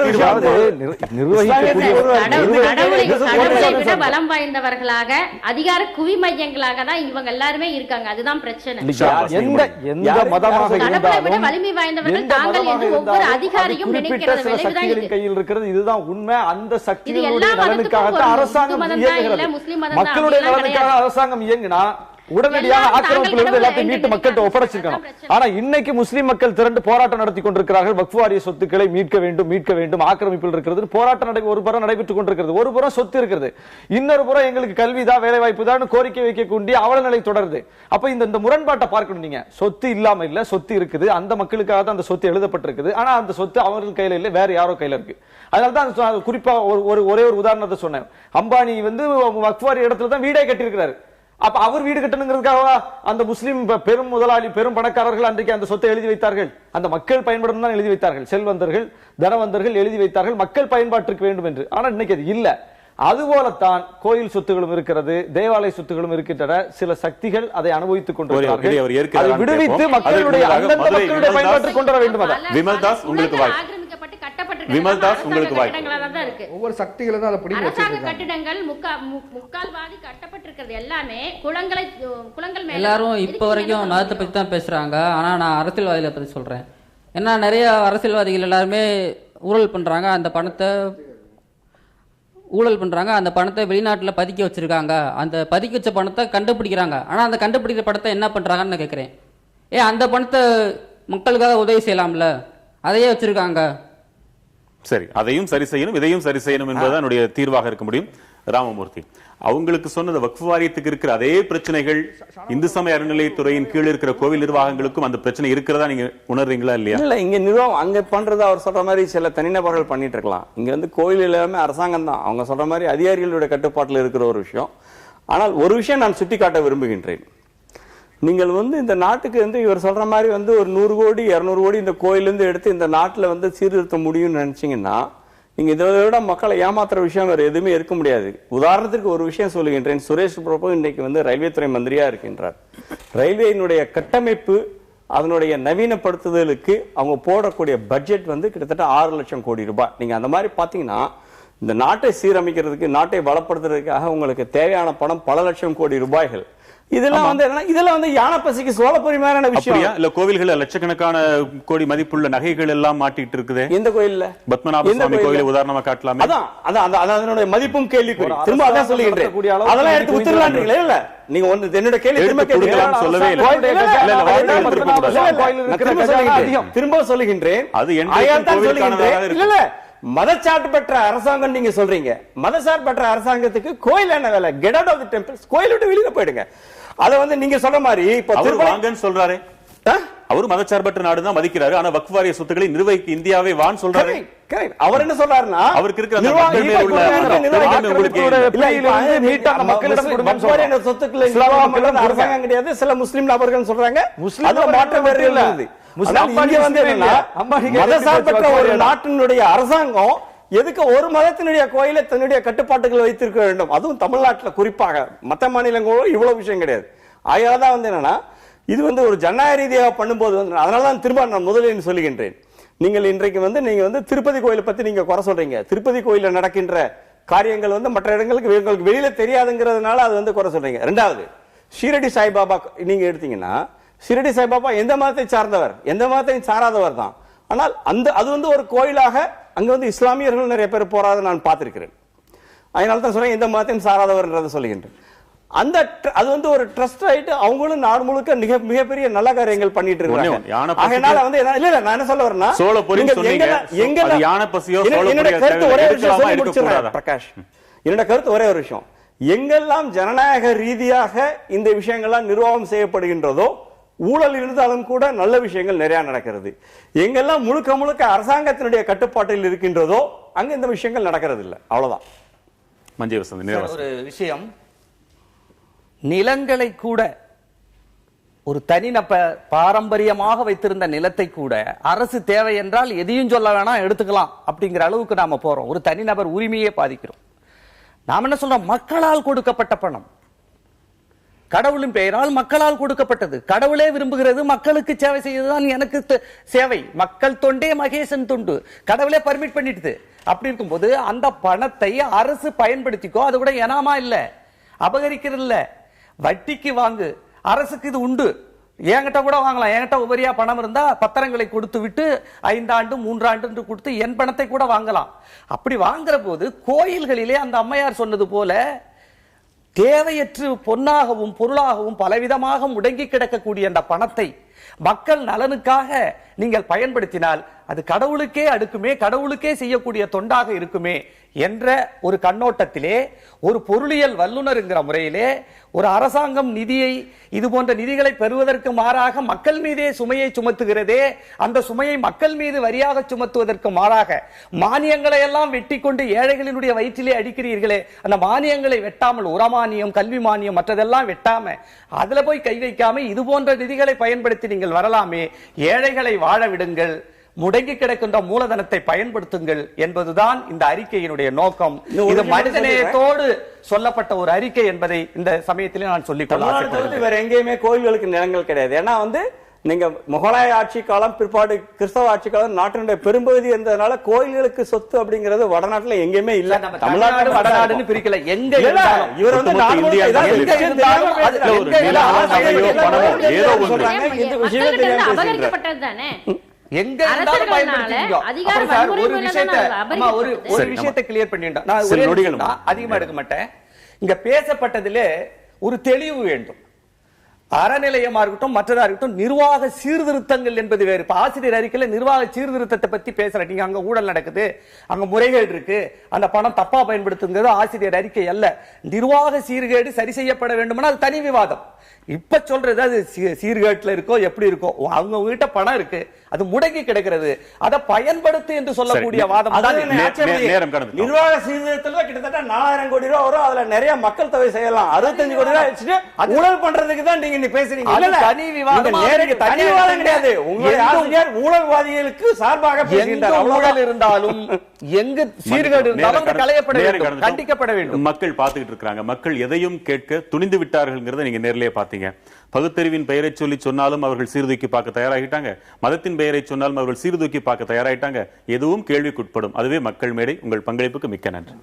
விட பலம் வாய்ந்தவர்களாக அதிகார குவி மையங்களாக தான் இவங்க எல்லாருமே இருக்காங்க. அதுதான் பிரச்சனை. எந்த மதமாக இருந்தாலும் வலிமை வாய்ந்தவர்கள் தாங்கள் என்று ஒவ்வொரு அதிகாரியும் நினைக்கிறது சக்திகளின் கையில் இருக்கிறது. இதுதான் உண்மை. அந்த சக்திகளுடைய நலனுக்காக அரசாங்கம் இயங்குகிறது. மக்களுடைய நலனுக்காக அரசாங்கம் இயங்கினா உடனடியாக ஆக்கிரமிப்பிலிருந்து எல்லாத்தையும் மீட்டு மக்கள்கிட்ட ஒப்படைச்சிருக்கணும். ஆனா இன்னைக்கு முஸ்லிம் மக்கள் திரண்டு போராட்டம் நடத்தி கொண்டிருக்கிறார்கள். வக்ஃபு வாரிய சொத்துக்களை மீட்க வேண்டும், மீட்க வேண்டும், ஆக்கிரமிப்பில் இருக்கிறது போராட்டம் ஒரு புறம் நடைபெற்றுக் கொண்டிருக்கிறது. ஒரு புறம் சொத்து இருக்கிறது, இன்னொரு புறம் எங்களுக்கு கல்விதான், வேலை வாய்ப்பு தான் கோரிக்கை வைக்கக்கூடிய அவல நிலை தொடருது. அப்ப இந்த முரண்பாட்டை பார்க்கணும். நீங்க சொத்து இல்லாம இல்ல, சொத்து இருக்குது. அந்த மக்களுக்காக தான் அந்த சொத்து எழுதப்பட்டிருக்குது. ஆனா அந்த சொத்து அவர்கள் கையில இல்ல, வேற யாரோ கையில இருக்கு. அதனாலதான் குறிப்பா ஒரே ஒரு உதாரணத்தை சொன்னேன். அம்பானி வந்து வக்ஃபு வாரிய இடத்துல தான் வீடே கட்டியிருக்கிறாரு. அப்ப அவர் வீடு கட்டணுங்கிறதுக்காக அந்த முஸ்லிம் பெரும் முதலாளி, பெரும் பணக்காரர்கள் அன்றைக்கு அந்த சொத்தை எழுதி வைத்தார்கள். அந்த மக்கள் பயன்படும் தான் எழுதி வைத்தார்கள். செல்வந்தர்கள், தனவந்தர்கள் எழுதி வைத்தார்கள் மக்கள் பயன்பாட்டிற்கு வேண்டும் என்று. ஆனா இன்னைக்கு அது இல்ல. அதுபோலத்தான் கோயில் சொத்துகளும் இருக்கிறது, தேவாலய சொத்துகளும் இருக்கின்றன. சில சக்திகள் அதை அனுபவித்துக் கொண்டிருக்கிறார்கள். அதை விடுவித்து மக்களுடைய பயன்பாட்டிற்கு கொண்டு வர வேண்டும். விமல்தாஸ் உங்களுக்கு வாய்ப்பு. விமல்தாஸ் உங்களுக்கு வாய்ப்பு. ஒவ்வொரு சக்திகளும் தான் அதை பிடிக்க வச்சிருக்காங்க. கட்டிடங்கள் முக்கால்வாதி கட்டப்பட்டிருக்கிறது எல்லாமே குளங்கள் மேல. எல்லாரும் இப்ப வரைக்கும் மதத்தை பத்தி தான் பேசுறாங்க. ஆனா நான் அரசியல்வாதிகளை பத்தி சொல்றேன். ஏன்னா நிறைய அரசியல்வாதிகள் எல்லாருமே ஊழல் பண்றாங்க. அந்த பணத்தை வெளிநாட்டுல பதுக்கி வச்சிருக்காங்க. அந்த பதுக்கி வச்ச பணத்தை கண்டுபிடிக்கிறாங்க. ஆனா அந்த கண்டுபிடிக்கிற பணத்தை என்ன பண்றாங்கன்னு நான் கேட்கிறேன். அந்த பணத்தை மக்களுக்காக உதவி செய்யலாம்ல? அதையே வச்சிருக்காங்க. சரி, அதையும் சரி செய்யணும், இதையும் சரி செய்யணும் என்பதுதான் என்னுடைய தீர்வாக இருக்க முடியும். ராமமூர்த்தி, அவங்களுக்கு சொன்னது வக்ஃப் வாரியத்துக்கு இருக்கிற அதே பிரச்சனைகள் இந்து சமய அறநிலையத்துறையின் கீழ் இருக்கிற கோவில் நிர்வாகங்களுக்கும் அந்த பிரச்சனை இருக்கிறதா நீங்க உணர்றீங்களா இல்லையா? இல்ல, இங்க நிர்வாகம் அங்க பண்றது அவர் சொல்ற மாதிரி சில தனிநபர்கள் பண்ணிட்டு இருக்கலாம். இங்க வந்து கோவில் எல்லாமே அரசாங்கம் தான். அவங்க சொல்ற மாதிரி அதிகாரிகளுடைய கட்டுப்பாட்டில் இருக்கிற ஒரு விஷயம். ஆனால் ஒரு விஷயம் நான் சுட்டிக்காட்ட விரும்புகின்றேன். நீங்கள் வந்து இந்த நாட்டுக்கு வந்து இவர் சொல்ற மாதிரி வந்து ஒரு 100 கோடி 200 கோடி இந்த கோயிலிருந்து எடுத்து இந்த நாட்டில் வந்து சீர்திருத்த முடியும்னு நினைச்சீங்கன்னா நீங்க இதை விட மக்களை ஏமாத்துற விஷயம் வேற எதுவுமே இருக்க முடியாது. உதாரணத்திற்கு ஒரு விஷயம் சொல்லுகின்றேன். சுரேஷ் பிரபு இன்னைக்கு வந்து ரயில்வே துறை மந்திரியா இருக்கின்றார். ரயில்வேயினுடைய கட்டமைப்பு அதனுடைய நவீனப்படுத்துதலுக்கு அவங்க போடக்கூடிய பட்ஜெட் வந்து கிட்டத்தட்ட 6 லட்சம் கோடி ரூபாய். நீங்க அந்த மாதிரி பாத்தீங்கன்னா இந்த நாட்டை சீரமைக்கிறதுக்கு, நாட்டை பலப்படுத்துறதுக்காக உங்களுக்கு தேவையான பணம் பல லட்சம் கோடி ரூபாய்கள். இதெல்லாம் வந்து இதெல்லாம் வந்து யானை பசிக்கு சோளப்பொரி மாதிரியான விஷயம் இல்ல. கோவில்கள் லட்சக்கணக்கான கோடி மதிப்புள்ள நகைகள் எல்லாம் மாட்டிட்டு இருக்குது. எந்த கோயில்ல? பத்மநாப சுவாமி கோயிலை உதாரணமா காட்டலாமே. அதான் அதனுடைய மதிப்பும் கேள்விக்குறி. திரும்ப அதான் சொல்லுகின்றேன். அதெல்லாம் எடுத்து உத்திரலான்றீங்களே. இல்ல, நீங்க ஒன்னு என்னோட கேள்வி திரும்ப கேட்கலாம் சொல்லவே இல்லை. திரும்ப சொல்லுகின்றேன். அது இல்ல, மதச்சார்பு பெற்ற அரசாங்கம் நீங்க சொல்றீங்க. மதச்சார்பு பெற்ற அரசாங்கத்துக்கு கோயில் என்ன வேலை? Get out of the temples. கோயிலை விட்டு வெளியில போயிடுங்க. அத வந்து நீங்க சொல்ற மாதிரி இப்ப வாங்கன்னு சொல்றாரு. அவர் மதச்சார்பற்ற நாடு தான் மதிக்கிறாரு. ஆனா வக்ஃப் வாரிய சொத்துக்களை நிர்வகிக்க இந்தியாவே வான்னு சொல்றாரு. அவர் என்ன சொல்றாருன்னா அவருக்கு இருக்கிற அரசாங்கம் கிடையாது, சில முஸ்லிம் நபர்கள் சொல்றாங்க. மாற்றம் மதசார்பற்ற ஒரு நாட்டினுடைய அரசாங்கம் எதுக்கு ஒரு மதத்தினுடைய கோயிலை தன்னுடைய கட்டுப்பாட்டுகள் வைத்திருக்க வேண்டும்? அதுவும் தமிழ்நாட்டில் குறிப்பாக. மற்ற மாநிலங்களும் இவ்வளவு விஷயம் கிடையாது. ஆகையாலதான் வந்து என்னன்னா இது வந்து ஒரு ஜனநாயக ரீதியாக பண்ணும்போது வந்து அதனாலதான் திரும்ப நான் முதலில் சொல்லுகின்றேன். நீங்கள் இன்றைக்கு வந்து நீங்க வந்து திருப்பதி கோயிலை பத்தி நீங்க குறை சொல்றீங்க. திருப்பதி கோயில நடக்கின்ற காரியங்கள் வந்து மற்ற இடங்களுக்கு உங்களுக்கு வெளியில தெரியாதுங்கிறதுனால அது வந்து குறை சொல்றீங்க. ரெண்டாவது, ஷீரடி சாய்பாபா நீங்க எடுத்தீங்கன்னா ஷீரடி சாய்பாபா எந்த மதத்தை சார்ந்தவர்? எந்த மதத்தையும் சாராதவர் தான். ஆனால் அது வந்து ஒரு கோயிலாக அங்க வந்து இஸ்லாமியர்கள் நிறைய பேர் போறாத நான் பார்த்திருக்கிறேன். அதனால தான் சொல்றேன், எந்த மதத்தையும் சாராதவர் சொல்லுகின்றேன். அது வந்து ஒரு ட்ரஸ்ட் ஆயிட்டு அவங்களும் நாடு முழுக்க மிகப்பெரிய நல்ல காரியங்கள் பண்ணிட்டு இருக்காங்க. அதனால வந்து இல்ல நான் என்ன சொல்ல வரேன்னா பிரகாஷ், என்னோட கருத்து ஒரே ஒரு விஷயம். எங்கெல்லாம் ஜனநாயக ரீதியாக இந்த விஷயங்கள்லாம் நிர்வாகம் செய்யப்படுகின்றதோ, ஊழல் இருந்தாலும் கூட நல்ல விஷயங்கள் நிறைய நடக்கிறது. எங்கெல்லாம் முழுக்க முழுக்க அரசாங்கத்தினுடைய கட்டுப்பாட்டில் இருக்கின்றதோ அங்க இந்த விஷயங்கள் நடக்கிறது இல்லை. அவ்வளவுதான். மஞ்சள் வசந்த், ஒரு விஷயம், நிலங்களை கூட ஒரு தனிநபர் பாரம்பரியமாக வைத்திருந்த நிலத்தை கூட அரசு தேவை என்றால் எதையும் சொல்ல வேணாம், எடுத்துக்கலாம் அப்படிங்கிற அளவுக்கு நாம போறோம். ஒரு தனிநபர் உரிமையை பாதிக்கிறோம். நாம என்ன சொல்றோம்? மக்களால் கொடுக்கப்பட்ட பணம், கடவுளின் பெயரால் மக்களால் கொடுக்கப்பட்டது. கடவுளே விரும்புகிறது மக்களுக்கு சேவை செய்வதுதான் எனக்கு சேவை. மக்கள் தொண்டே மகேசன் தொண்டு. கடவுளே பர்மிட் பண்ணிட்டு. அப்படி இருக்கும்போது அந்த பணத்தை அரசு பயன்படுத்திக்கோ. அது கூட எனாமா இல்ல, அபகரிக்கிறது இல்ல, வட்டிக்கு வாங்கு. அரசுக்கு இது உண்டு. என்கிட்ட கூட வாங்கலாம். என்கிட்ட உபரியா பணம் இருந்தா பத்திரங்களை கொடுத்து விட்டு 5 ஆண்டு 3 ஆண்டு கொடுத்து என் பணத்தை கூட வாங்கலாம். அப்படி வாங்குற போது கோயில்களிலே அந்த அம்மையார் சொன்னது போல தேவையற்று பொன்னாகவும் பொருளாகவும் பலவிதமாக முடங்கி கிடக்கக்கூடிய அந்த பணத்தை மக்கள் நலனுக்காக நீங்கள் பயன்படுத்தினால் அது கடவுளுக்கே அடுக்குமே, கடவுளுக்கே செய்யக்கூடிய தொண்டாக இருக்குமே என்ற ஒரு கண்ணோட்டத்திலே ஒரு பொருளியல் வல்லுநர்ங்கிற முறையிலே ஒரு அரசாங்கம் நிதியை, இது போன்ற நிதிகளை பெறுவதற்கு மாறாக மக்கள் மீதே சுமையை சுமத்துகிறதே, அந்த சுமையை மக்கள் மீது வரியாக சுமத்துவதற்கு மாறாக மானியங்களை எல்லாம் வெட்டி கொண்டு ஏழைகளினுடைய வயிற்றிலே அடிக்கிறீர்களே, அந்த மானியங்களை வெட்டாமல், உரமானியம், கல்வி மானியம், மற்றதெல்லாம் வெட்டாம அதுல போய் கை வைக்காம இது போன்ற நிதிகளை பயன்படுத்தி நீங்கள் வரலாமே, ஏழைகளை வாழ விடுங்கள், முடங்கி கிடக்கின்ற மூலதனத்தை பயன்படுத்துங்கள் என்பதுதான் இந்த அறிக்கையினுடைய நோக்கம். இது மனிதநேயத்தோடு சொல்லப்பட்ட ஒரு அறிக்கை என்பதை இந்த சமயத்திலே நான் சொல்லிக்கொள்ள. வேற எங்கேயுமே கோயில்களுக்கு நிலங்கள் கிடையாது. ஏன்னா வந்து நீங்க முகலாய ஆட்சி காலம், பிற்பாடு கிறிஸ்தவ ஆட்சி காலம், நாட்டினுடைய பெரும்பகுதி இருந்ததுனால கோயில்களுக்கு சொத்து அப்படிங்கிறது வடநாட்டுல எங்கேயுமே இல்ல. தமிழ்நாடு வடநாடுன்னு பிரிக்கல. எங்க இவர் வந்து எங்க இருந்தாலும் பயன்படுத்திங்க. ஒரு விஷயத்தை கிளியர் பண்ணிட்டோம். நான் அதிகமா எடுக்க மாட்டேன். இங்க பேசப்பட்டதிலே ஒரு தெளிவு வேண்டும். அறநிலையமா இருக்கட்டும் மற்றதா இருக்கட்டும் நிர்வாக சீர்திருத்தங்கள் என்பது வேறு. இப்ப ஆசிரியர் அறிக்கையில நிர்வாக சீர்திருத்தத்தை பத்தி பேசுற நீங்க அங்க ஊழல் நடக்குது, அங்க முறைகேடு இருக்கு, அந்த பணம் தப்பா பயன்படுத்துங்கிறது ஆசிரியர் அறிக்கை அல்ல. நிர்வாக சீர்கேடு சரி செய்யப்பட வேண்டும்னா அது தனி விவாதம். இப்ப சொல்றது அது சீர்கேட்டுல இருக்கோ எப்படி இருக்கோ, அவங்க கிட்ட பணம் இருக்கு, அது முடங்கி கிடக்கிறது, அதை பயன்படுத்து என்று சொல்லக்கூடிய வாதம் தான். நிர்வாக சீர்திருத்தத்துல கிட்டத்தட்ட 4000 கோடி ரூபாய் வரும். அதுல நிறைய மக்கள் தொகை செய்யலாம். 65 கோடி ரூபாய் வச்சுட்டு ஊழல் பண்றதுக்கு தான் நீங்க பேசுறீங்க. தனி விவாதம் கிடையாது. உங்களுடைய ஆசிரியர் ஊழல்வாதிகளுக்கு சார்பாக பேசுகின்றார். ஊழல் இருந்தாலும் எங்கு சீர்கேடு இருந்தாலும் களையப்பட வேண்டும், கண்டிக்கப்பட வேண்டும். மக்கள் பார்த்துக்கிட்டு இருக்காங்க. மக்கள் எதையும் கேட்க துணிந்து விட்டார்கள் நீங்க நேரிலே பாத்தீங்க. பகுத்தறிவின் பெயரை சொல்லி சொன்னாலும் அவர்கள் சீர்தூக்கி பார்க்க தயாராகிட்டாங்க. மதத்தின் பெயரை சொன்னாலும் அவர்கள் சீர்தூக்கி பார்க்க தயாராகிட்டாங்க. எதுவும் கேள்விக்குட்படும். அதுவே மக்கள் மேடை. உங்கள் பங்களிப்புக்கு மிக்க நன்றி.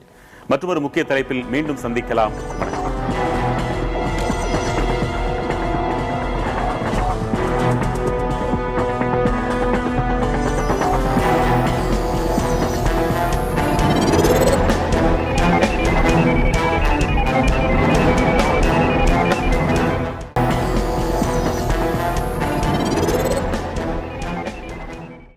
மற்றொரு முக்கிய தலைப்பில் மீண்டும் சந்திக்கலாம். வணக்கம்.